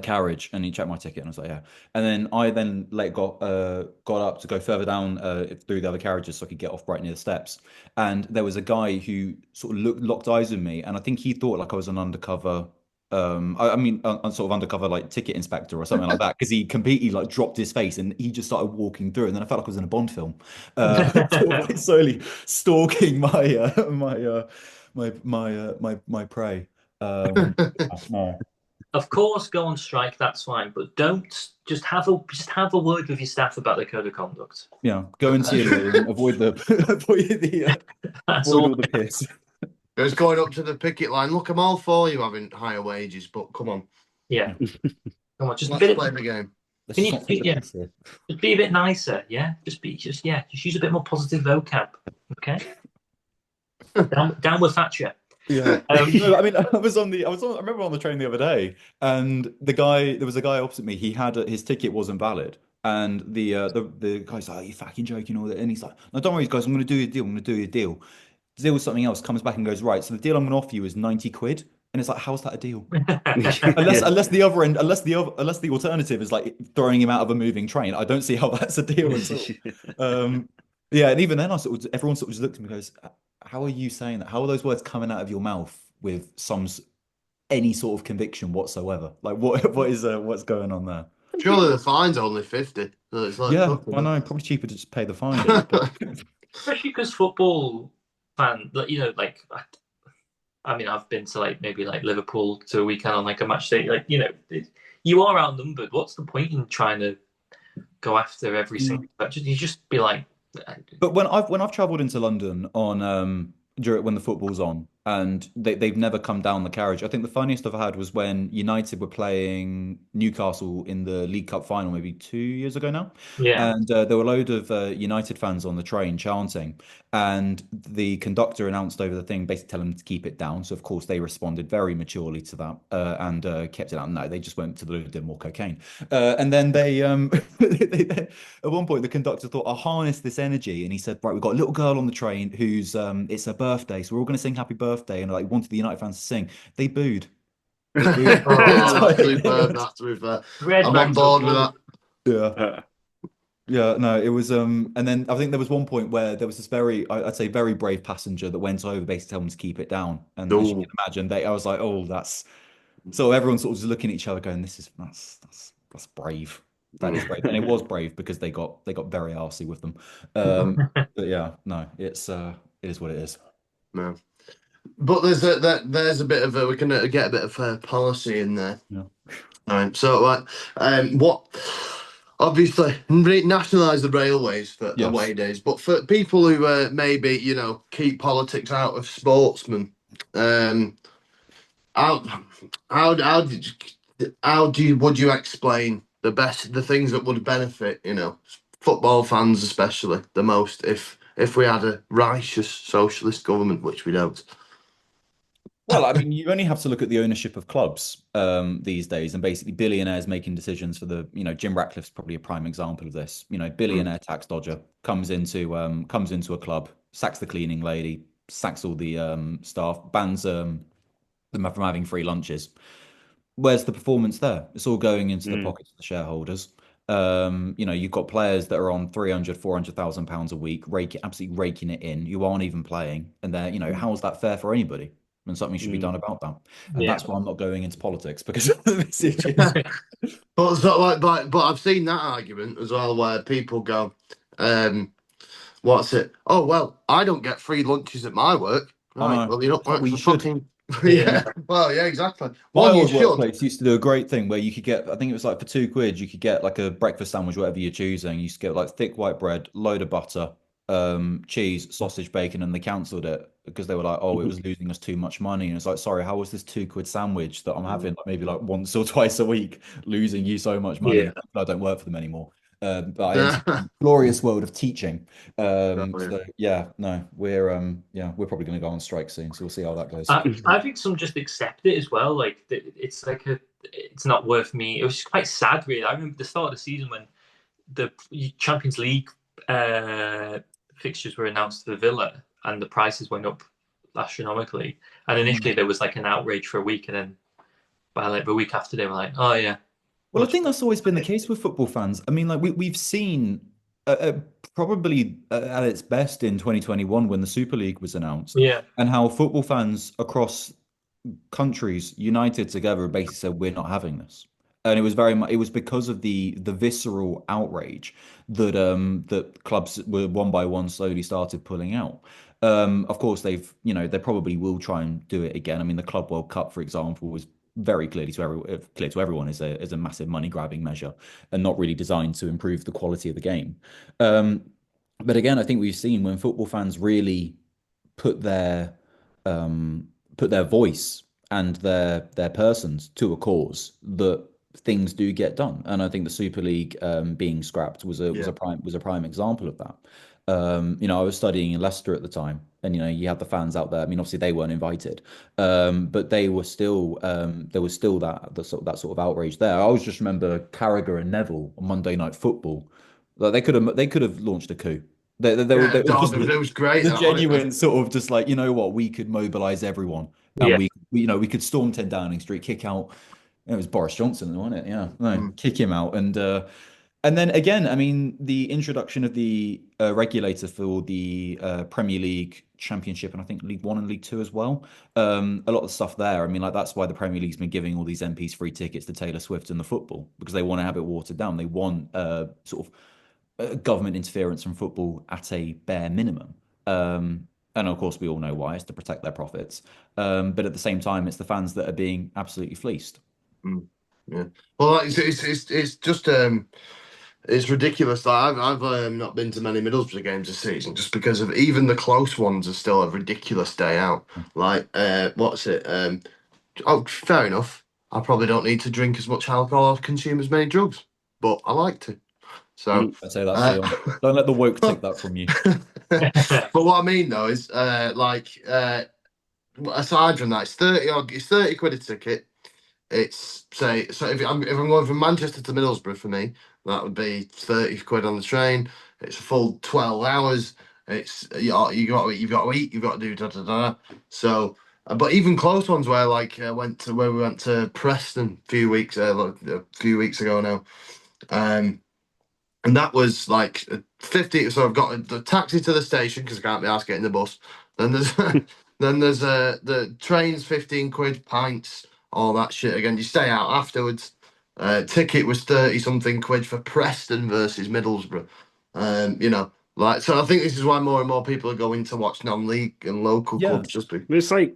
carriage, and he checked my ticket, and I was like, yeah. And then I like got up to go further down through the other carriages so I could get off right near the steps. And there was a guy who sort of locked eyes with me, and I think he thought like I was an undercover. I mean, sort of undercover like ticket inspector or something like that, because he completely like dropped his face and he just started walking through, and then I felt like I was in a Bond film, sort of like slowly stalking my prey. No. Of course, go on strike. That's fine, but don't just have a word with your staff about the code of conduct. Yeah, go and see a lawyer and avoid the That's avoid all. all the piss. Just going up to the picket line. Look, I'm all for you having higher wages, but come on, Yeah. Come on, just let's play the game. Let's can just you, not take the yeah, piss here. just be a bit nicer. Yeah, just use a bit more positive vocab. Okay. Down with Thatcher. Yeah. No, I mean, I remember on the train the other day, and there was a guy opposite me. He had his ticket wasn't valid, and the guy's like, "Are you fucking joking?" All that, and he's like, "No, don't worry, guys. I'm going to do your deal. I'm going to do your deal." Deal with something else. Comes back and goes, "Right. So the deal I'm going to offer you is 90 quid." And it's like, how's that a deal? Unless the alternative is like throwing him out of a moving train, I don't see how that's a deal at all. Yeah, and even then, everyone sort of just looked at me and goes, "How are you saying that? How are those words coming out of your mouth with any sort of conviction whatsoever? Like, what's going on there?" Surely the fine's only 50. So it's like, Yeah, fucking I know. Probably cheaper to just pay the fine. But Especially because football fan, like, like I mean, I've been to like maybe like Liverpool to a weekend on like a match day. Like, you are outnumbered. What's the point in trying to go after every single match? You just be like, But when I've traveled into London on when the football's on, and they've never come down the carriage. I think the funniest I've had was when United were playing Newcastle in the League Cup final maybe 2 years ago now, yeah, and there were a load of United fans on the train chanting, and the conductor announced over the thing, basically telling them to keep it down. So of course they responded very maturely to that and kept it down. No, they just went to the loo and did more cocaine, and then at one point the conductor thought, I'll harness this energy, and he said, right, we've got a little girl on the train who's it's her birthday, so we're all going to sing happy birthday, and like wanted the United fans to sing. They booed. They booed the Oh, that's entire superb. thing. That's to be fair. red I'm on bags board with that. Yeah. Yeah, no, it was and then I think there was one point where there was this I'd say very brave passenger that went over basically telling them to keep it down. And as you No. can imagine, I was like, oh, that's so everyone sort of just looking at each other going, this is that's brave. That is brave. And it was brave because they got very arsey with them. But yeah, no, it is what it is. No. But there's a bit of we can get a bit of policy in there. Yeah. All right. So what? Obviously, nationalise the railways for Yes. away days, but for people who maybe keep politics out of sportsmen, how would you explain the things that would benefit football fans especially the most if we had a righteous socialist government, which we don't? Well, I mean, you only have to look at the ownership of clubs these days, and basically billionaires making decisions for the, Jim Ratcliffe's probably a prime example of this. Mm. Billionaire tax dodger comes into a club, sacks the cleaning lady, sacks all the staff, bans them from having free lunches. Where's the performance there? It's all going into the Mm, pockets of the shareholders. You've got players that are on 300, 400,000 pounds a week, absolutely raking it in. You aren't even playing. And how's that fair for anybody? And something should be mm. done about that. And Yeah. that's why I'm not going into politics because of the messages. But so but I've seen that argument as well where people go, um, what's it? Oh well, I don't get free lunches at my work. I Right. know. Well, you don't Well, work you for should. fucking. Yeah. Yeah. Well, yeah, exactly. My One, you old should. workplace used to do a great thing where you could get, I think it was like for £2, you could get like a breakfast sandwich, whatever you're choosing. You used to get like thick white bread, load of butter, cheese, sausage, bacon, and they cancelled it because they were like, oh, it was losing us too much money. And it's like, sorry, how was this £2 sandwich that I'm having like, maybe like once or twice a week losing you so much money? Yeah. I don't work for them anymore. But I entered Oh, the glorious world of teaching. yeah. So yeah, no, we're probably going to go on strike soon, so we'll see how that goes. I think some just accept it as well. Like it's like it's not worth me. It was quite sad, really. I remember the start of the season when the Champions League fixtures were announced for Villa, and the prices went up astronomically. And initially there was like an outrage for a week, and then by like the week after they were like, "Oh yeah, Well, I much." think that's always been the case with football fans. I mean, like we've seen probably at its best in 2021 when the Super League was announced, Yeah, and how football fans across countries united together basically said we're not having this. And it was very much it was because of the visceral outrage that clubs were one by one slowly started pulling out. Of course, they probably will try and do it again. I mean, the Club World Cup, for example, was very clear to everyone is a massive money grabbing measure and not really designed to improve the quality of the game. Um, but again, I think we've seen when football fans really put their um, put their voice and their persons to a cause that things do get done. And I think the Super League being scrapped Yeah. was a prime example of that. I was studying in Leicester at the time, and you had the fans out there. I mean, obviously they weren't invited, but they were still there was still that sort of outrage there. I always just remember Carragher and Neville on Monday Night Football. Like they could have launched a coup. They Yeah, were no, just it was great. the That wasn't it? genuine sort of just like, what, we could mobilize everyone and yeah, we could storm 10 Downing Street, kick out, it was Boris Johnson, wasn't it? Yeah, no, Mm. kick him out. And then again, I mean, the introduction of the regulator for the Premier League Championship and I think League One and League Two as well. A lot of stuff there. I mean, like that's why the Premier League's been giving all these MPs free tickets to Taylor Swift and the football because they want to have it watered down. They want sort of government interference from football at a bare minimum. And of course, we all know why. It's to protect their profits. But at the same time, it's the fans that are being absolutely fleeced. Mm. Yeah. Well, like, it's just it's ridiculous. Like, I've not been to many Middlesbrough games this season just because of even the close ones are still a ridiculous day out. Like what's it? Oh, fair enough. I probably don't need to drink as much alcohol or consume as many drugs, but I like to. So, Mm. I'd say that's uh, the don't let the woke take that from you. but what I mean though is aside from that, it's 30 quid a ticket. It's say so if I'm going from Manchester to Middlesbrough for me, that would be 30 quid on the train. It's a full 12 hours. It's you've got to eat, you've got to do da da da. So, but even close ones where where we went to Preston a few weeks ago now. And that was like 50. So I've got the taxi to the station because I can't be asked getting the bus. Then there's the trains 15 quid, pints, all that shit. Again, you stay out afterwards. Ticket was 30 something quid for Preston versus Middlesbrough. So I think this is why more and more people are going to watch non-league and local Yeah. clubs just be. It's like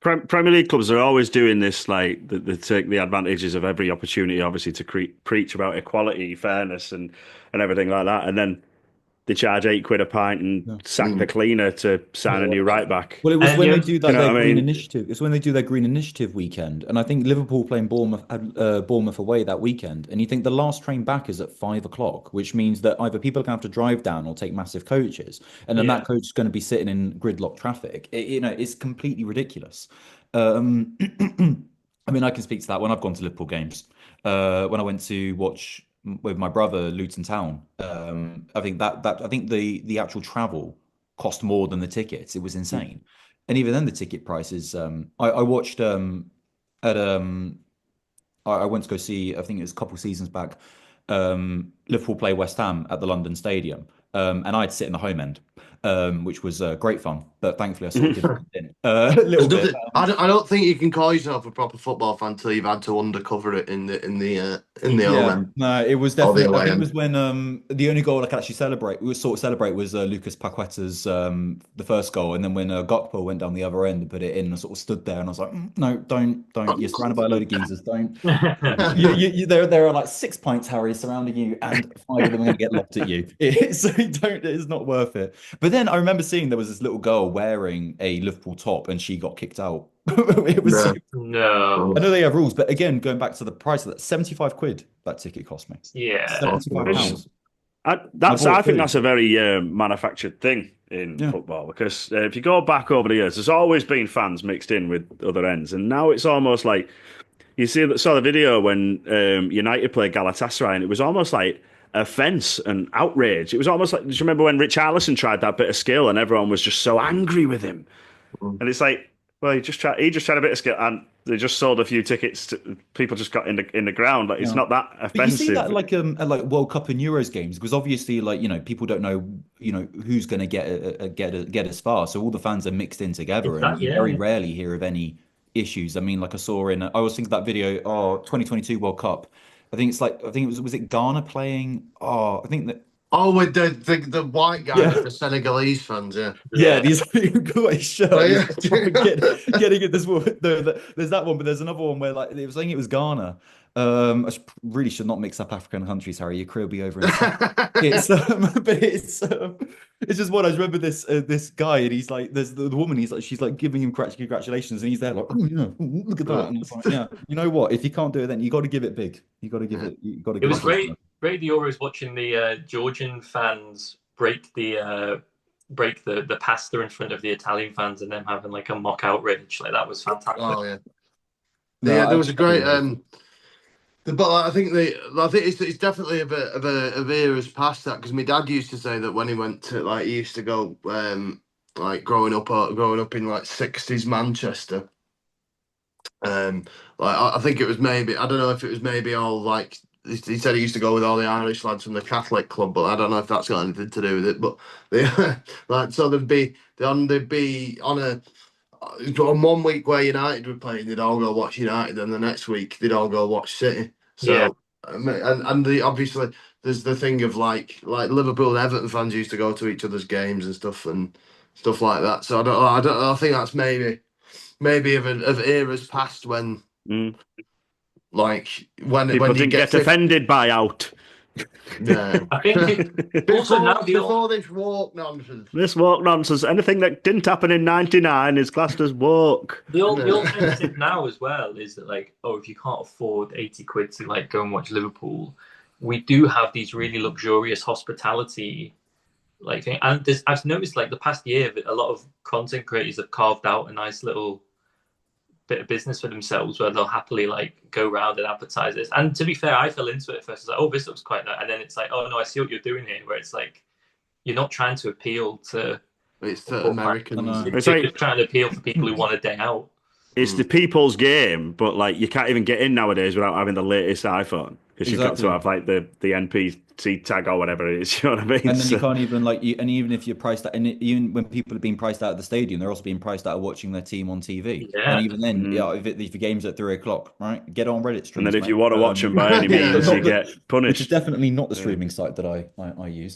Premier League clubs are always doing this, like they take the advantages of every opportunity, obviously, to preach about equality, fairness, and everything like that, and then they charge £8 a pint and Yeah. sack the Mm. cleaner to sign a new right back. Well, it was and when you they know, do Do you that know their what I green mean? initiative. It's when they do their green initiative weekend, and I think Liverpool playing Bournemouth away that weekend. And you think the last train back is at 5 o'clock, which means that either people are going to have to drive down or take massive coaches, and then yeah, that coach is going to be sitting in gridlock traffic. It's completely ridiculous. Um, I mean, I can speak to that when I've gone to Liverpool games. When I went to watch with my brother Luton Town, I think I think the actual travel cost more than the tickets. It was insane, and even then the ticket prices. I watched at I went to go see, I think it was a couple of seasons back, Liverpool play West Ham at the London Stadium. And I'd sit in the home end, which was great fun. But thankfully, I sort of didn't fit in a There's little bit. nothing. I don't think you can call yourself a proper football fan until you've had to undercover it in the home Yeah, end no, it was or the definitely. I away think it end. was when the only goal I could actually celebrate, we sort of celebrate, was Lucas Paqueta's the first goal, and then when Gakpo went down the other end and put it in, I sort of stood there and I was like, No, don't. You're surrounded by a load of geezers. Don't. There are like 6 pints, Harry, surrounding you, and 5 of them are going to get lobbed at you. So don't. It's not worth it. But then I remember seeing there was this little girl wearing a Liverpool top, and she got kicked out. It was so. No. I No. know they have rules, but again, going back to the price of that, 75 quid that ticket cost me. Yeah. 75 It's- pounds. I I bought think two. that's a very manufactured thing in Yeah. football because if you go back over the years, there's always been fans mixed in with other ends, and now it's almost like you saw the video when United played Galatasaray, and it was almost like offence and outrage. It was almost like, do you remember when Richarlison tried that bit of skill, and everyone was just so angry with him? And it's like, well, he just tried a bit of skill, and they just sold a few tickets. People just got in the ground. Like it's Yeah. not that But you see that offensive. like at like World Cup and Euros games, because obviously like people don't know who's going to get as far, so all the fans are mixed in together, and you very Yeah. rarely hear of any issues. I mean, like I was thinking that video, 2022 World Cup. I think it was it Ghana playing? Oh, I think that. Oh, with the white guy Yeah. with the Senegalese fans, yeah. Yeah, Yeah. these who got his shirt. Oh, And yeah. he's like, getting at this woman. There's that one, but there's another one where like it was saying it was Ghana. Really should not mix up African countries, Harry. Your career will be over in a second. It's but it's just what I just remember this guy, and he's like there's the woman, she's like giving him congratulations, and he's there like, oh yeah, ooh, look at that. And it's like, yeah, you know what, if you can't do it, then you got to give it big. You got to It give was it big. great the Euros watching the Georgian fans break the pasta in front of the Italian fans and them having like a mock outrage. Like that was fantastic. Oh yeah. No, Yeah, there was a great I but I think it's definitely a bit of eras past that, because my dad used to say that when he went to like he used to go like growing up in like 60s Manchester. Like I think it was maybe, I don't know if it was maybe all like he said he used to go with all the Irish lads from the Catholic club, but I don't know if that's got anything to do with it. But they like so they'd be on a on one week where United were playing, they'd all go watch United, and the next week they'd all go watch City. Yeah. So and obviously there's the thing of like Liverpool and Everton fans used to go to each other's games and stuff like that. So I think that's maybe of eras past when Mm. like People when you didn't get get to offended by out. yeah. I think also now before this walk nonsense. This woke nonsense. Anything that didn't happen in '99 is classed as woke. the alternative now as well is that like, oh, if you can't afford 80 quid to like go and watch Liverpool, we do have these really luxurious hospitality like thing. And I've noticed like the past year that a lot of content creators have carved out a nice little bit of business for themselves where they'll happily like go around and advertise this. And to be fair, I fell into it at first. It's like, oh, this looks quite nice. And then it's like, oh no, I see what you're doing here. Where it's like you're not trying to appeal to It's the to Americans. You're It's just like trying to appeal for people who want a day out. it's the people's game, but like you can't even get in nowadays without having the latest iPhone because you've got to Exactly. have like the NPC tag or whatever it is. You know what I mean? And then you So- can't even and even if you're priced out, and even when people are being priced out of the stadium, they're also being priced out of watching their team on TV. Yeah. And even then, Mm. yeah, if your game's at 3 o'clock, right, get on Reddit streams. and then if mate. you want to watch them by any Yeah. means, you get which is punished. definitely not the streaming site that I use.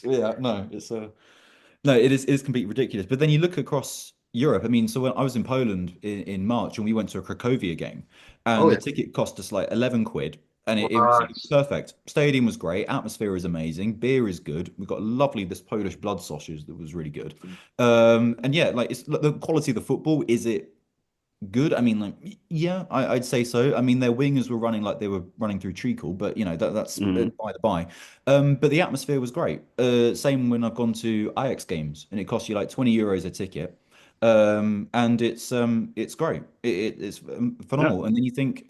Yeah, no, it's no, it is completely ridiculous. But then you look across Europe. I mean, so when I was in Poland in March, and we went to a Cracovia game, and Oh, the yeah. ticket cost us like 11 quid, and it Wow. was perfect. Stadium was great, atmosphere is amazing, beer is good. We got lovely this Polish blood sausage that was really good. And yeah, like it's the quality of the football. Is it good? I mean, like, yeah, I'd say so. I mean, their wingers were running like they were running through treacle, but that's Mm. by the by. But the atmosphere was great. Same when I've gone to Ajax games, and it costs you like 20 euros a ticket. and it's great. It's Yeah, phenomenal. And then you think,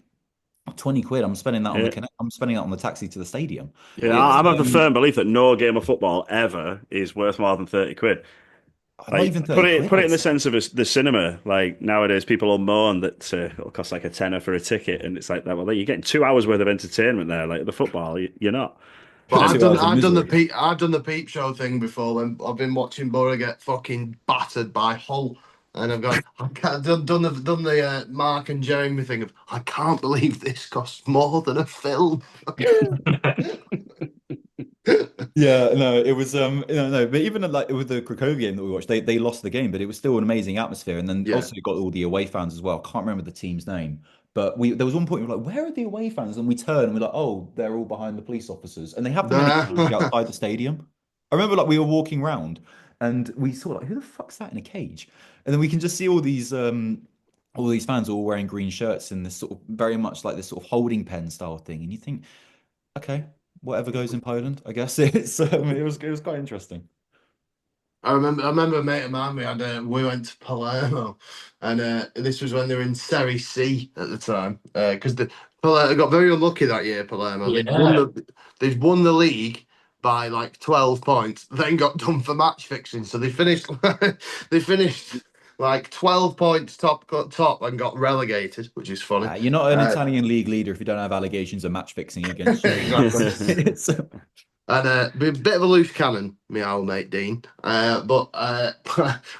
20 quid, I'm spending that on the yeah. connect, I'm spending that on the taxi to the stadium. Yeah, It's I'm of the firm belief that no game of football ever is worth more than 30 quid. not Like even 30 quid, put it I'd in the say. sense of the cinema. Like nowadays, people will moan that it'll cost like a tenner for a ticket, and it's like that. Well, you're getting 2 hours worth of entertainment there. Like the football, you're not. But And Two hours of misery. I've done the peep show thing before when I've been watching Borough get fucking battered by Hull, and I've gone, I can't, done the Mark and Jeremy thing of I can't believe this costs more than a film. Yeah, no, it was no, but even like with the Krakow game that we watched, they lost the game, but it was still an amazing atmosphere. And then Yeah. also you got all the away fans as well. Can't remember the team's name, but we there was one point we were like, where are the away fans? And we turned and we're like, oh, they're all behind the police officers, and they have them in a cage outside the stadium. I remember like we were walking around and we saw like, who the fuck's that in a cage? And then we can just see all these fans all wearing green shirts in this sort of very much like this sort of holding pen style thing, and you think, okay, whatever goes in Poland, I guess it was quite interesting. I remember a mate of mine. We went to Palermo, and this was when they were in Serie C at the time. Because the Palermo got very unlucky that year. Palermo Yeah. they'd won the league by like 12 points. Then got done for match fixing, so they finished they finished like 12 points top and got relegated, which is funny. You're not an Uh, Italian league leader if you don't have allegations of match fixing against you. exactly. It's, And be a bit of a loose cannon, my old mate Dean. But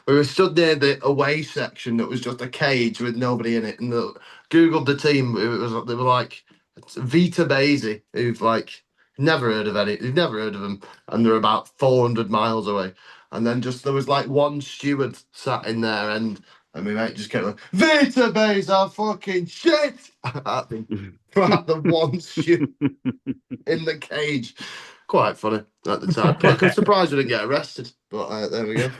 we were stood near the away section that was just a cage with nobody in it. And Googled the team. They were like Vita Basie, who've like never heard of any. You've never heard of them, and they're about 400 miles away. And then just there was like one steward sat in there, and my mate just kept going, Vita Basie are fucking shit at the one steward in the cage. Quite funny at the time. I'm surprised we didn't get arrested, but there we go.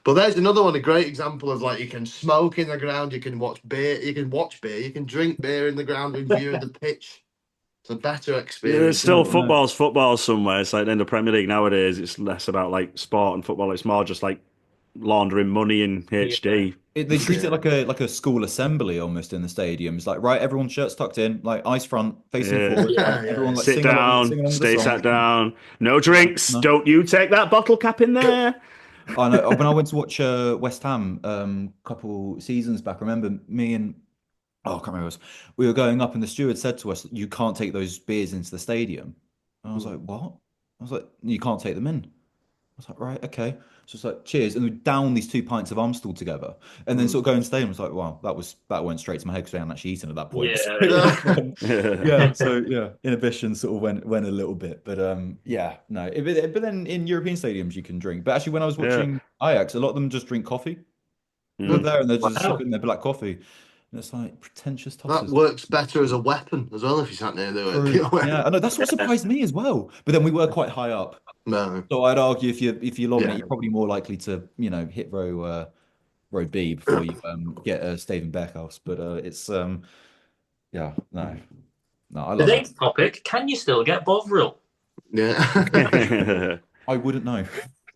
But there's another one, a great example of like you can smoke in the ground, you can watch beer, you can drink beer in the ground in view of the pitch. It's a better Yeah, there's experience, isn't still it? no. football somewhere. It's like in the Premier League nowadays, it's less about like sport and football. It's more just like laundering money in Yeah. HD. They treat it Yeah. like a school assembly almost in the stadiums. Like, right, everyone's shirts tucked in, like eyes front, facing Yeah. forward, like Yeah, yeah, everyone yeah. like Sit down, sing along with the stay song. sat down. No Yeah, drinks. no. Don't you take that bottle cap in there. I know when I went to watch West Ham a couple seasons back, I remember me and oh, I can't remember. We were going up, and the steward said to us, "You can't take those beers into the stadium." And I was like, "What?" I was like, "You can't take them in." I was like, "Right, okay." So it's like, "Cheers," and we down these 2 pints of Amstel together, and then Mm. sort of going to stadium. I was like, "Wow, that went straight to my head because I hadn't actually eaten at that point." So Yeah. it was, Yeah. yeah. So yeah, inhibition sort of went a little bit, but yeah, no. But then in European stadiums you can drink. But actually, when I was Yeah. watching Ajax, a lot of them just drink coffee. They're Mm. there and they're just Wow. sipping their black coffee. And it's like pretentious That tossers. works better as a weapon as well if you sat near True. the Yeah, I know that's what surprised me as well. But then we were quite high up. No. So I'd argue if you're lobbing it, Yeah. you're probably more likely to, hit row B before you get a Stephen Beckhouse. But it's yeah, no, I love it. Today's topic: can you still get Bovril? Yeah. I wouldn't know.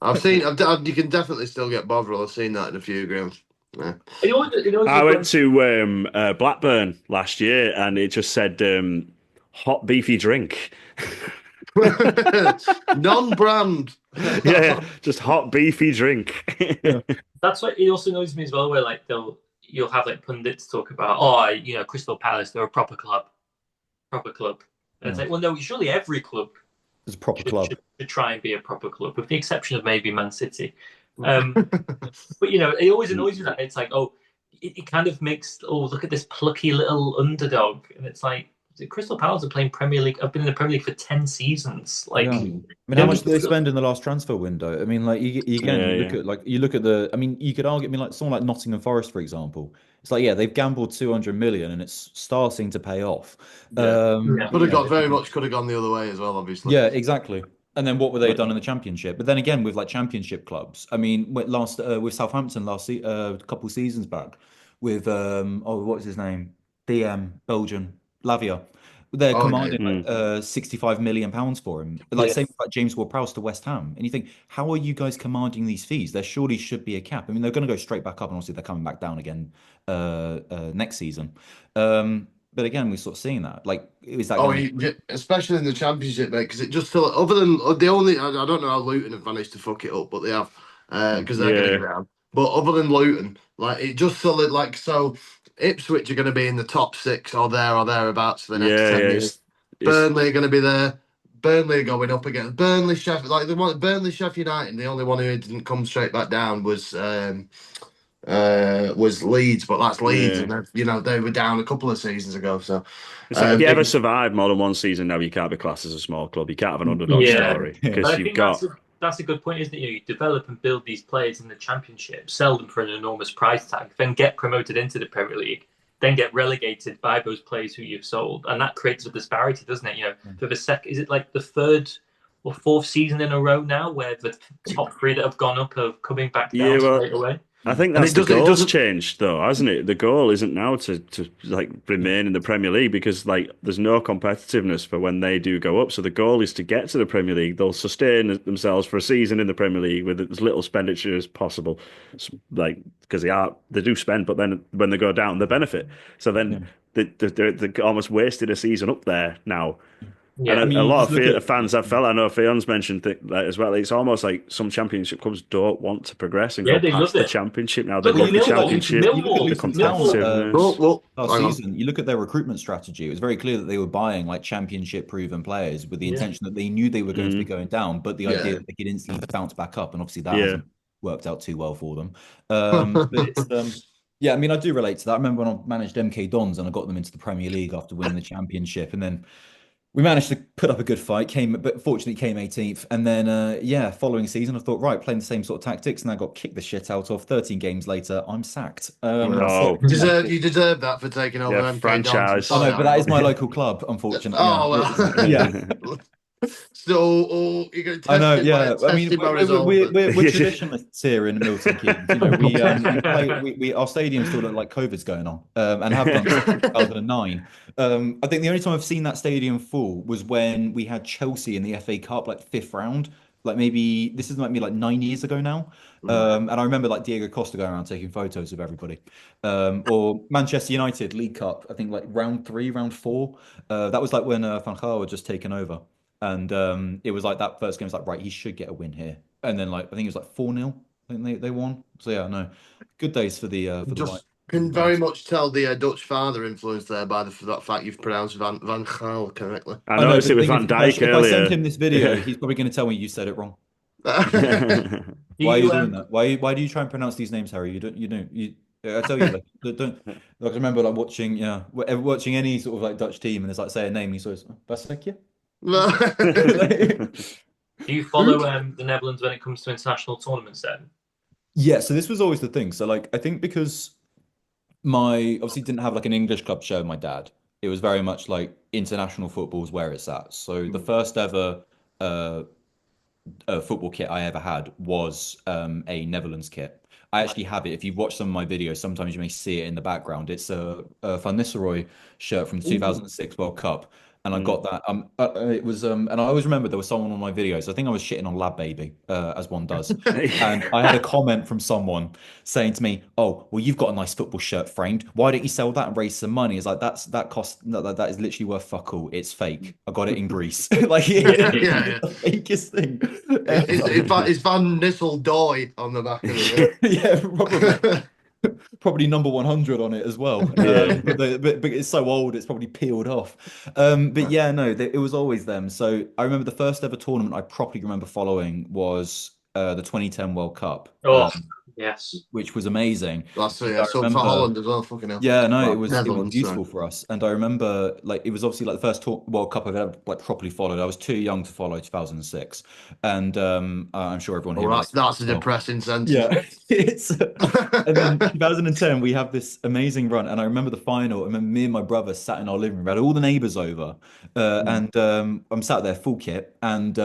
You can definitely still get Bovril. I've seen that in a few grounds. Yeah. I went to Blackburn last year, and it just said hot beefy drink. Non-brand. Yeah, just hot beefy drink. Yeah. That's what it also annoys me as well, where like you'll have like pundits talk about, oh, Crystal Palace, they're a proper club. And it's Yeah. like, well, no, surely every club It's a proper should, club. should, should try and be a proper club, with the exception of maybe Man City. But it always annoys me that it's like, oh, it kind of makes, oh, look at this plucky little underdog, and it's like, Crystal Palace are playing Premier League. I've been in the Premier League for 10 seasons. Like, Yeah. I mean, how much did they spend in the last transfer window? I mean, like Yeah, you look at the. I mean, you could argue. I mean, like someone like Nottingham Forest, for example. It's like, yeah, they've gambled 200 million, and it's starting to pay off. Yeah. Yeah. Could have got very much. Could have gone the other way as well, obviously. Yeah, exactly. And then what were they done in the championship? But then again, with like championship clubs, I mean, with Southampton a couple seasons back, with what was his name? DM Belgian Lavia. They're Oh yeah, commanding like Mm. 65 million pounds for him. Like Yeah. same with like James Ward-Prowse to West Ham. And you think, how are you guys commanding these fees? There surely should be a cap. I mean, they're going to go straight back up, and obviously they're coming back down again next season. But again, we're sort of seeing that. Like, is that oh, going to especially in the Championship, mate, because it just feel other than the only I don't know how Luton have managed to fuck it up, but they have be? because they're going to Yeah, go down. But other than Luton, like it just solid like so. Ipswich are going to be in the top six or there or thereabouts for the next yeah, yeah. 10 years. It's Burnley are going to be there. Burnley are going up again. Burnley, Sheffield, like the one, Burnley, Sheffield United. The only one who didn't come straight back down was Leeds, but that's Leeds, yeah. and you know they were down a couple of seasons ago. So It's like if you ever it, survive more than one season now, you can't be classed as a small club. You can't have an underdog Yeah. story Yeah. But because I you've think got that's a good point, isn't it? You develop and build these players in the Championship, sell them for an enormous price tag, then get promoted into the Premier League, then get relegated by those players who you've sold, and that creates a disparity, doesn't it? For the is it like the third or fourth season in a row now where the top three that have gone up are coming back down yeah. Well, straight away? I think and that's it goal's doesn't. changed though, hasn't it? The goal isn't now to like remain in the Premier League because like there's no competitiveness for when they do go up. So the goal is to get to the Premier League. They'll sustain themselves for a season in the Premier League with as little expenditure as possible, like because they do spend, but then when they go down, they benefit. So Yeah. then they almost wasted a season up there now. And Yeah. I a mean, you lot just of look at fans have felt, I know Fion's mentioned that as well. It's almost like some championship clubs don't want to progress and Yeah, go they love past the it. championship now. They Look well, at love the championship, You look at Millwall. the Luton Town Millwall. Well, competitiveness. well, last hang on. season. You look at their recruitment strategy. It was very clear that they were buying like championship proven players with the Yeah. intention that they knew they were going to be Mm, going down, but the idea Yeah. that they could instantly bounce back up, and obviously that yeah. hasn't worked out too well for them. But it's yeah, I mean, I do relate to that. I remember when I managed MK Dons and I got them into the Premier League after winning the championship, and then we managed to put up a good fight, but fortunately came 18th. And then, yeah, following season, I thought, right, playing the same sort of tactics, and I got kicked the shit out of. 13 games later, I'm sacked. So, Oh, You deserve that for taking over yeah. MK Dons. I'm I Franchise. sorry, know, but Harry, that but is my local club, unfortunately. Yeah, oh, yeah. so you're going to I know, test him yeah. I mean, my resolve. we're traditionalists here in Milton Keynes. You know, we play our stadium still look like COVID's going on, and have done since 2009. I think the only time I've seen that stadium full was when we had Chelsea in the FA Cup, like fifth round. Like maybe this is like me like 9 years ago now. And I remember like Diego Costa going around taking photos of everybody. Or Manchester United League Cup, I think like round three, round four. That was like when Van Gaal had just taken over. And it was like that first game was like, right, he should get a win here. And then like I think it was like 4-0. I think they won. So yeah, no. Good days for the white Just can very much tell the Dutch father influence there by that fact you've pronounced Van Gaal correctly. I I know, noticed but it the with thing is, Van Dijk if I send earlier. him this video, he's probably going to tell me you said it wrong. Do Why are you you doing that? Why do you try and pronounce these names, Harry? I tell you, like, don't like I remember like watching, yeah, watching any sort of like Dutch team, and it's like say a name, and he says Basakje. do you follow the Netherlands when it comes to international tournaments then? Yeah, so this was always the thing. So like I think because my obviously didn't have like an English club show, my dad, it was very much like international football is where it's at. So the first ever uh football kit I ever had was a Netherlands kit. I actually have it. If you watch some of my videos, sometimes you may see it in the background. It's a Van Nistelrooy shirt from the Ooh. 2006 World Cup, and I Mm. got that. It was and I always remember there was someone on my videos. I think I was shitting on Lab Baby, as one does, and I had a comment from someone saying to me, "Oh, well, you've got a nice football shirt framed. Why don't you sell that and raise some money?" It's like that cost that is literally worth fuck all. It's fake. I got it in Greece. Like Yeah. Yeah, the fakest thing. it's Van Nistelrooy on the back of it. Yeah, probably number 100 on it as well. Yeah. But it's so old, it's probably peeled off. But yeah, no, it was always them. So I remember the first ever tournament I properly remember following was the 2010 World Cup, Oh, yes. which was amazing. That's And yeah, I so for remember. Holland as well, fucking hell. Yeah, no, Well, it was Netherlands, sorry. beautiful for us, and I remember like it was obviously like the first World Cup I've ever like properly followed. I was too young to follow 2006, and I'm sure everyone Oh, here that's relates that's a as well. depressing sentence. Yeah, it's and then 2010 we have this amazing run, and I remember the final. I remember me and my brother sat in our living room, we had all the neighbors over, and I'm sat there full kit, and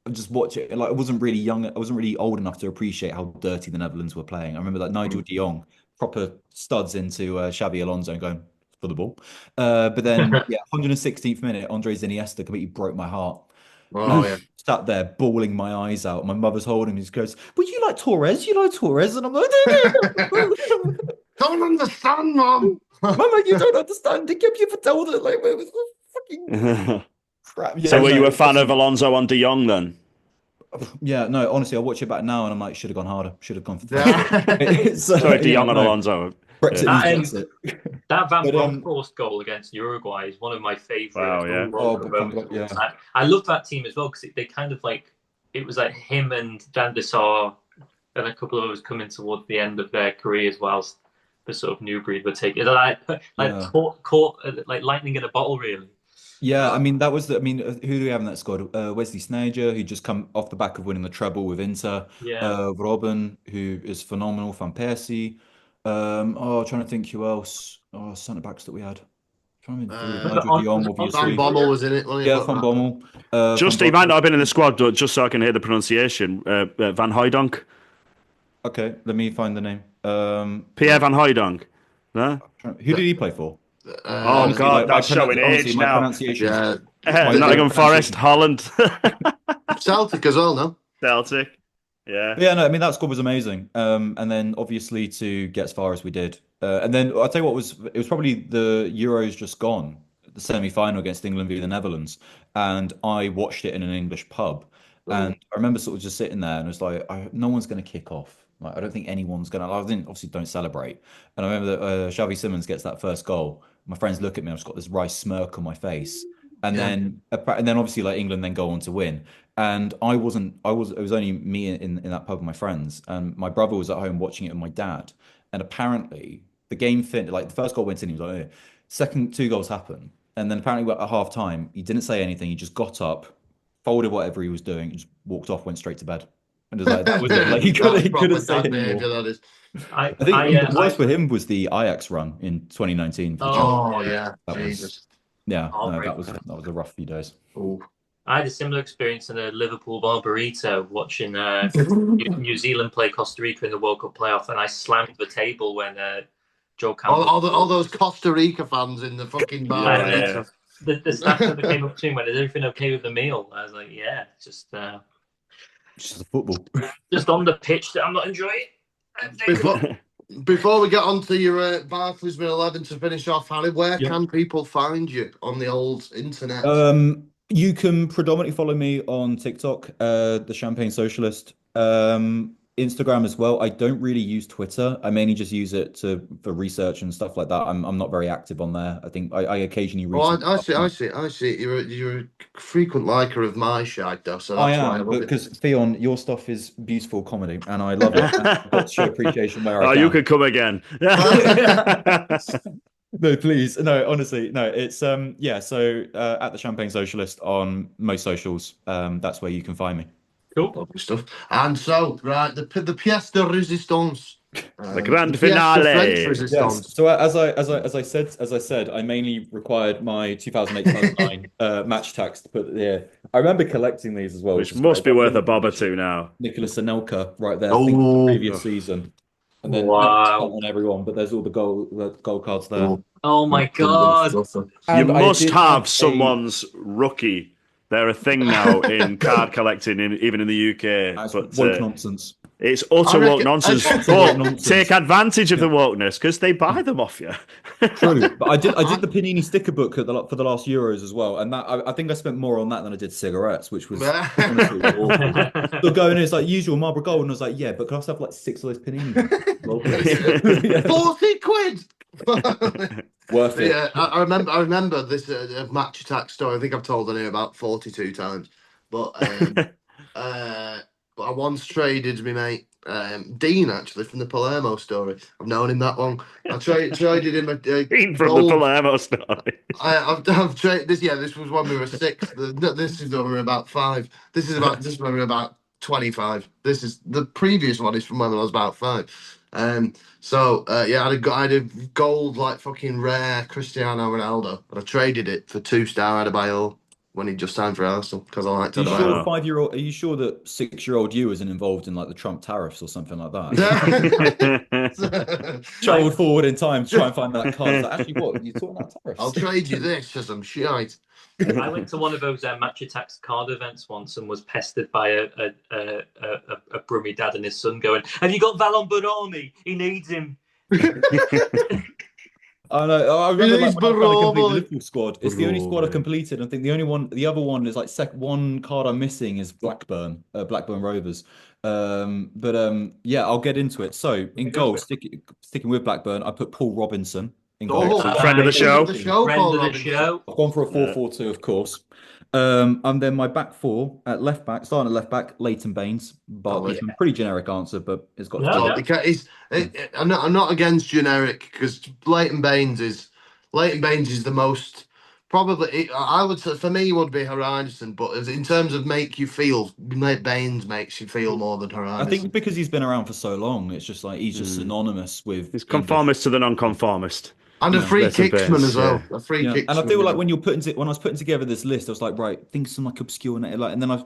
I'm just watching. Like I wasn't really young, I wasn't really old enough to appreciate how dirty the Netherlands were playing. I remember like Nigel de Jong proper studs into Xavi Alonso and going, for the ball. But then, yeah, 116th minute, Andres Iniesta completely broke my heart. And Oh I yeah. sat there bawling my eyes out. My mother's holding me. She goes, "But you like Torres? You like Torres?" And I'm like, Don't understand, Mom. "Mama, you don't understand. He kept you for told it like it was fucking crap." So Yeah, were no, you a it fan of wasn't. Alonso on De Jong then? Yeah, no, honestly, I watch it back now and I'm like, should have gone harder. Should have gone for Yeah. It's Sorry, De yeah, Jong and no. Alonso. Brexit Yeah. means That Brexit. that Van But Bronckhorst goal against Uruguay is one of my favourite Wow, yeah. Bronco moments of all Yeah. time. I love that team as well because they kind of like it was like him and Jan de Sar and a couple of others coming towards the end of their careers, whilst the sort of new breed were taking like Yeah. caught like lightning in a bottle, really. Yeah, I mean that was the. I mean, who do we have in that squad? Wesley Sneijder, who just come off the back of winning the treble with Inter. Yeah. Robin, who is phenomenal. Van Persie. Trying to think who else. Oh, centre backs that we had. Trying to think through. Remember Nigel de Jong, was it Van obviously. Bommel was in it, wasn't he? Yeah, But Van Bommel. Van Just he might Bommel. not have been in the squad, but just so I can hear the pronunciation, Van Hooijdonk, Okay, let me find the name. Pierre Van Hooijdonk. No. Who did he play for? Oh Honestly, God, that's showing honestly, age my now. pronunciation. yeah, Nottingham Forest, Holland, Celtic as well, no? Celtic. Yeah. But yeah, no, I mean that squad was amazing. And then obviously to get as far as we did, and then I'll tell you what was it was probably the Euros just gone, the semi-final against England v the Netherlands, and I watched it in an English pub, and I remember sort of just sitting there and it was like, no one's going to kick off. Like I don't think anyone's going to. I didn't obviously don't celebrate, and I remember that Xavi Simons gets that first goal. My friends look at me. I've just got this wry smirk on my face, and Yeah. then obviously like England then go on to win. And I wasn't, I was, it was only me in that pub with my friends. And my brother was at home watching it with my dad. And apparently the game finished, like the first goal went in, he was like, "Eh." Second two goals happened. And then apparently at half time, he didn't say anything. He just got up, folded whatever he was doing, and just walked off, went straight to bed. And it was like, that was it. Like That's he proper couldn't say dad anymore. behaviour, that is. I I think I, the worst for him was the Ajax run in 2019 for the Champions. Oh yeah, That was, Jesus. yeah, no, Heartbreaking. that was a rough few days. Ooh. I had a similar experience in a Liverpool Barbarita watching New Zealand play Costa Rica in the World Cup playoff, and I slammed the table when Joe Campbell. all those Costa Rica fans in the fucking bar. And the staff member came up to me when is everything okay with the meal? I was like, yeah, just Just the football. just on the pitch that I'm not enjoying. Before we get on to your Barclays 11 to finish off, Harry, where Yeah. can people find you on the old internet? You can predominantly follow me on TikTok, the Champagne Socialist. Instagram as well. I don't really use Twitter. I mainly just use it for research and stuff like that. I'm not very active on there. I think I occasionally read. I see. You're a frequent liker of my shite, though, so I that's why I am, love because Theon, your stuff is beautiful comedy, and I love it. And I've got to show appreciation where I Oh, can. you could come again. No, please. No, honestly, no. It's yeah. So at the Champagne Socialist on most socials, that's where you can find me. Cool. Lovely stuff. And so, right, the pièce de résistance. The grand pièce de finale. French Yes. resistance. So as I said, I mainly required my 2008-2009 match tax to put there. I remember collecting these as well, Which is must be great. worth a bob or two now. Nicholas Anelka right there. I think Oh. the previous season. And then Wow. on everyone, but there's all the goal cards there. Oh my god. You And I must did have a- someone's rookie. They're a thing now in card collecting, even in the UK. That's But woke nonsense. it's utter I woke reckon- nonsense. It's utter woke But nonsense. take advantage of the wokeness because they buy them off you. True, but I did the Panini sticker book for the last Euros as well, and that I think I spent more on that than I did cigarettes, which was honestly awful. So going in, it's like usual Marlboro Gold, and I was like, yeah, but can I also have like 6 of those Panini? Well, please. Yeah. 40 quid! Worth it. Yeah, I remember this match attack story. I think I've told it here about 42 times. But I once traded me mate Dean, actually, from the Palermo story. I've known him that long. I traded him a Dean from gold. the Palermo story. I've traded this. Yeah, this was when we were 6. This is when we were about 5. This is when we were about 25. This is the previous one is from when I was about 5. Yeah, I had a gold like fucking rare Cristiano Ronaldo, but I traded it for 2-star Adebayor. when he just signed for Arsenal because I liked Are it. you sure 5-year-old? Are you sure that 6-year-old you isn't involved in like the Trump tariffs or something like that? Traveled forward in time to try and find that card. It's like, actually, what you're talking about tariffs? I'll trade you this for some shite. I went to one of those Match Attacks card events once and was pestered by a Brummy dad and his son going, "Have you got Valon Bonami? He needs him." I know. I remember like, when I was trying to complete the Liverpool squad. It's the only squad I've Bro. completed. I think the other one is like one card I'm missing is Blackburn Rovers. Yeah, I'll get into it. So in goal, sticking with Blackburn, I put Paul Robinson in goal. Friend of the show. Friend of the show. I've gone for a 4-4-2, of course. And then my back four at left back, starting at left back, Leighton Baines. Barclays, pretty generic answer, but it's got to be. I'm not against generic because Leighton Baines is the most probably. I would say for me would be Horizon, but in terms of make you feel, Baines makes you feel more than Horizon. I think because he's been around for so long, it's just like he's just synonymous with. He's conformist to the non-conformist. And a free kicksman as well. A free kicksman. And I feel like when I was putting together this list, I was like, right, think some like obscure like, and then I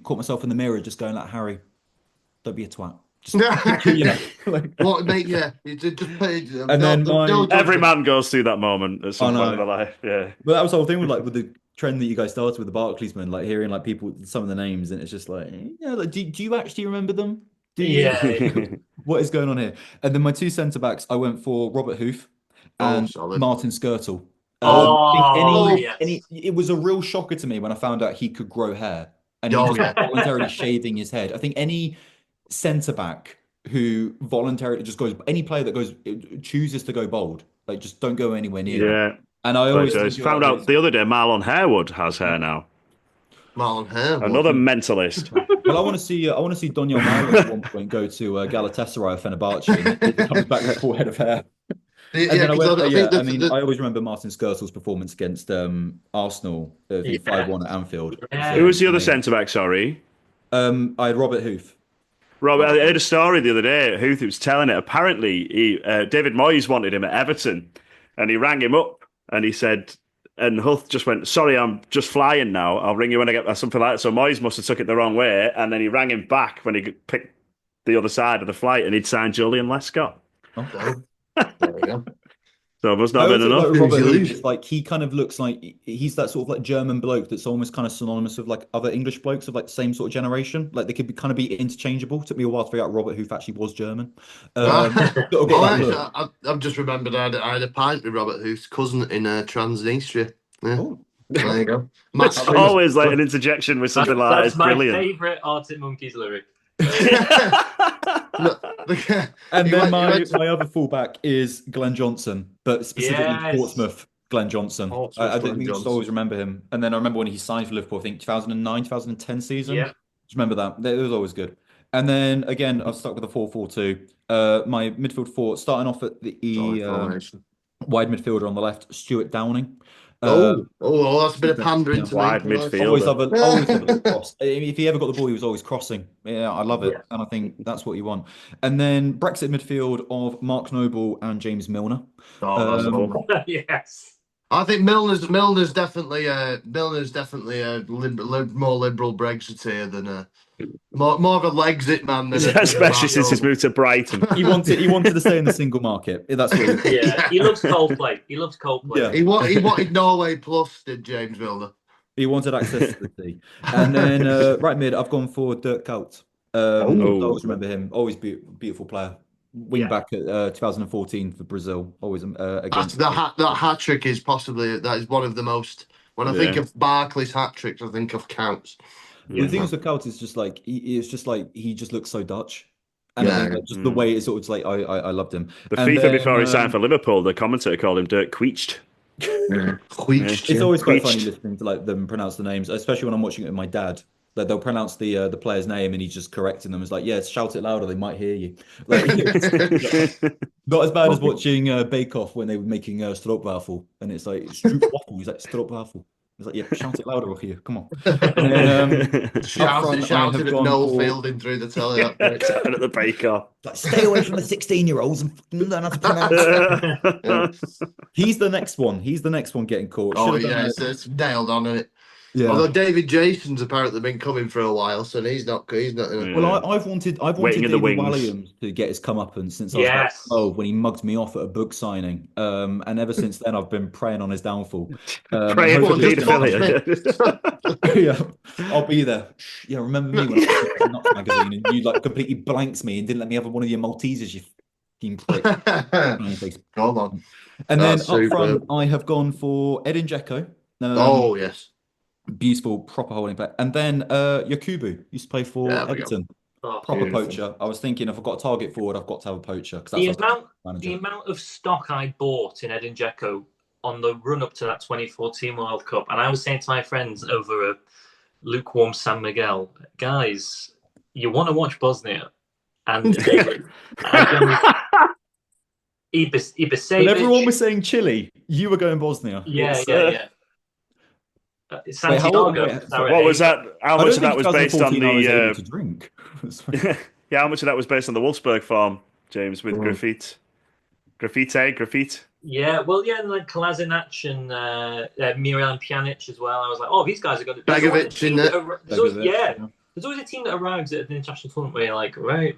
caught myself in the mirror just going like, Harry, don't be a twat. Just, what mate? Yeah, you just put it, and then every man goes through that moment at some point in their life. Yeah, but that was the whole thing with the trend that you guys started with the Barclaysmen, like hearing like people some of the names, and it's just like, yeah, like, do you actually remember them? What is going on here? And then my two centre backs, I went for Robert Hoof and Martin Skirtle. It was a real shocker to me when I found out he could grow hair and he was voluntarily shaving his head. I think any centre back who voluntarily just goes, any player that chooses to go bold, like just don't go anywhere near. Yeah, and I always found out the other day Marlon Harewood has hair now. Marlon Harewood, another mentalist. Well, I want to see Doniel Malen at one point go to Galatasaray or Fenerbahce and he comes back with full head of hair. I always remember Martin Skirtle's performance against Arsenal, 5-1 at Anfield. Who was the other centre back? Sorry, I had Robert Hoof. Robert, I heard a story the other day. Hoof was telling it. Apparently, David Moyes wanted him at Everton, and he rang him up and he said, and Huth just went, "Sorry, I'm just flying now. I'll ring you when I get something like that." So Moyes must have took it the wrong way, and then he rang him back when he picked the other side of the flight, and he'd signed Julian Lescott. Okay. There we go. So it must not have been enough. Robert Hoof, like he kind of looks like he's that sort of like German bloke that's almost kind of synonymous with like other English blokes of like the same sort of generation. Like they could kind of be interchangeable. Took me a while to figure out Robert Hoof actually was German. I've just remembered I had a pint with Robert Hoof's cousin in Transnistria. Yeah. Oh. There you go. It's always like an interjection with something like that. It's brilliant. That's my favourite Arctic Monkeys lyric. And then my other fullback is Glenn Johnson, but specifically Portsmouth Glenn Johnson. I think just always remember him. And then I remember when he signed for Liverpool, I think 2009, 2010 season. Yeah. Just remember that. It was always good. And then again, I've stuck with the 4-4-2. My midfield four, starting off at the wide midfielder on the left, Stuart Downing. That's a bit of pandering to wide midfield. Always have a cross. If he ever got the ball, he was always crossing. Yeah, I love it, and I think that's what you want. And then Brexit midfield of Mark Noble and James Milner. Yes. I think Milner's definitely a more liberal Brexiteer than more of a Lexit man than especially since he's moved to Brighton. He wanted to stay in the single market. That's what he loves Coldplay. Yeah. He wanted Norway Plus, did James Milner. He wanted access to the sea. And then right mid, I've gone for Dirk Kuyt. I always remember him. Always beautiful player. Wing back at 2014 for Brazil. Always against that hat trick is one of the most. When I think of Barkley's hat tricks, I think of Kuyt's. The thing with Kuyt is just like he just looks so Dutch, and I think just the way it's sort of like I loved him. The FIFA before he signed for Liverpool, the commentator called him Dirk Kuyt. It's always quite funny listening to like them pronounce the names, especially when I'm watching it with my dad. Like they'll pronounce the player's name and he's just correcting them. It's like, yeah, shout it louder, they might hear you. Like, not as bad as watching Bake Off when they were making Stroopwafel, and it's like Stroopwafel. He's like Stroopwafel. It's like, yeah, shout it louder up here. Come on. And then, shouted at Noel Fielding through the telly. At the Bake Off. Like, stay away from the 16-year-olds and learn how to pronounce. He's the next one. He's the next one getting caught. It's nailed on, isn't it? Yeah. Although David Jason's apparently been coming for a while, so he's not. Well, I've wanted Waiting in the David wings. Walliams to get his comeuppance since I was about Yes. 12 when he mugged me off at a book signing. And ever since then, I've been preying on his downfall. And Praying for hopefully just paedophilia. yeah, I'll be there. Yeah, remember me when I was in Nuts magazine and you like completely blanked me and didn't let me have one of your Maltesers, you fucking prick. Come on. And then That's up front, superb. I have gone for Edin Dzeko. Oh yes. Beautiful, proper holding back. And then Yakubu used to play for There we go. Everton. Oh, Proper Beautiful. poacher. I was thinking if I've got a target forward, I've got to have a poacher because the that's our amount manager. the amount of stock I bought in Edin Dzeko on the run up to that 2014 World Cup, and I was saying to my friends over a lukewarm San Miguel, guys, you want to watch Bosnia, and they were. When everyone was Ibisevic, saying Chile, you were going Bosnia. yeah, It's, yeah. Wait, how old? Santiago, Wait, sorry. what was that? How I much don't of that think was based on 2014 I was able to the? drink. Yeah, how much of that was based on the Wolfsburg farm, James, with graffiti? Yeah, well, yeah, and like Kolasinac and Miralem Pjanic as well. I was like, oh, these guys are going to. Begovic in there. There's always a team that arrives at the international tournament where you're like, right,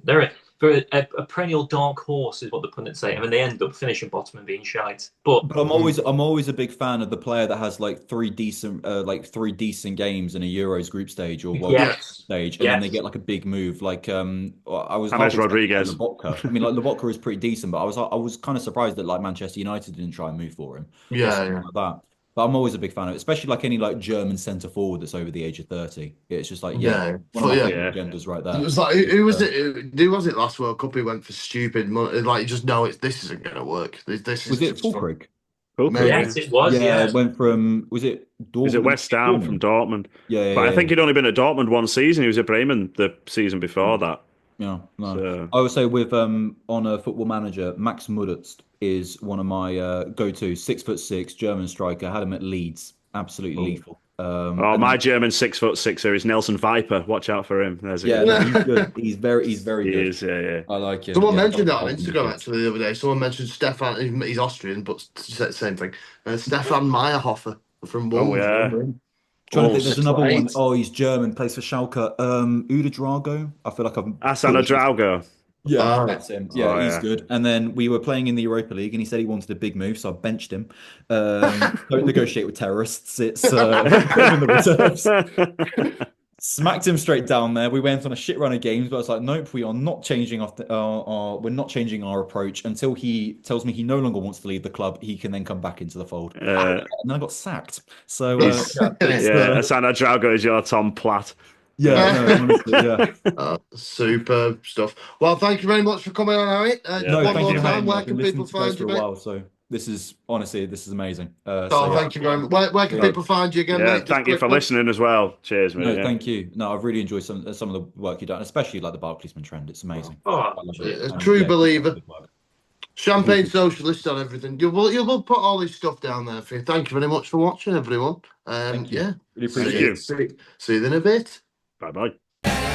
they're a perennial dark horse, is what the pundits say, and then they end up finishing bottom and being shite. But I'm always a big fan of the player that has like three decent games in a Euros group stage or World Cup stage, and then they get like a big move. Like I was James half Rodriguez. Lobotka. I mean, like Lobotka is pretty decent, but I was kind of surprised that like Manchester United didn't try and move for him. Yeah. Like that. But I'm always a big fan of it, especially like any like German centre forward that's over the age of 30. It's just like one of my favorite agendas right there. It was like who was it? Who was it last World Cup? Who went for stupid money? Like you just know this isn't going to work. This was is it Fulkrug? yes, it was. Yeah, it went from was it Dortmund? Is it West Ham from Dortmund? Yeah, but I think he'd only been at Dortmund one season. He was at Bremen the season before that. Yeah, no. So. I would say with on a Football Manager, Max Muddertz is one of my go-to 6'6" German striker. Had him at Leeds, absolutely lethal. My German 6'6" is Nelson Viper. Watch out for him. There's he's good. He's very good. He is, yeah. I like him. Someone mentioned that on Instagram actually the other day. Someone mentioned Stefan. He's Austrian, but same thing. Stefan Meyerhofer from Wolves. Oh yeah. Trying to think, there's another one. Oh, he's German, plays for Schalke. Uda Drago. I feel like I'm. Asana Drago. Yeah, that's him. Yeah, he's good. And then we were playing in the Europa League, and he said he wanted a big move, so I benched him. Don't negotiate with terrorists. It's in the reserves. Smacked him straight down there. We went on a shit run of games, but I was like, nope, we are not changing we're not changing our approach until he tells me he no longer wants to leave the club. He can then come back into the fold. And then I got sacked. So Asana Drago is your Tom Platt. Yeah, no, honestly, yeah. Superb stuff. Well, thank you very much for coming on, Harry. Thank you for having me. Where I've can been people listening to you guys find for you, a mate? while, so this is amazing. Thank you very much. Where can people find you again, mate? Thank you for listening as well. Cheers, mate. No, thank you. No, I've really enjoyed some of the work you've done, especially like the Barclaysman trend. It's amazing. A true believer. Champagne Socialist on everything. You'll put all this stuff down there for you. Thank you very much for watching, everyone. Thank you. Yeah. Really appreciate it. See you in a bit. Bye-bye.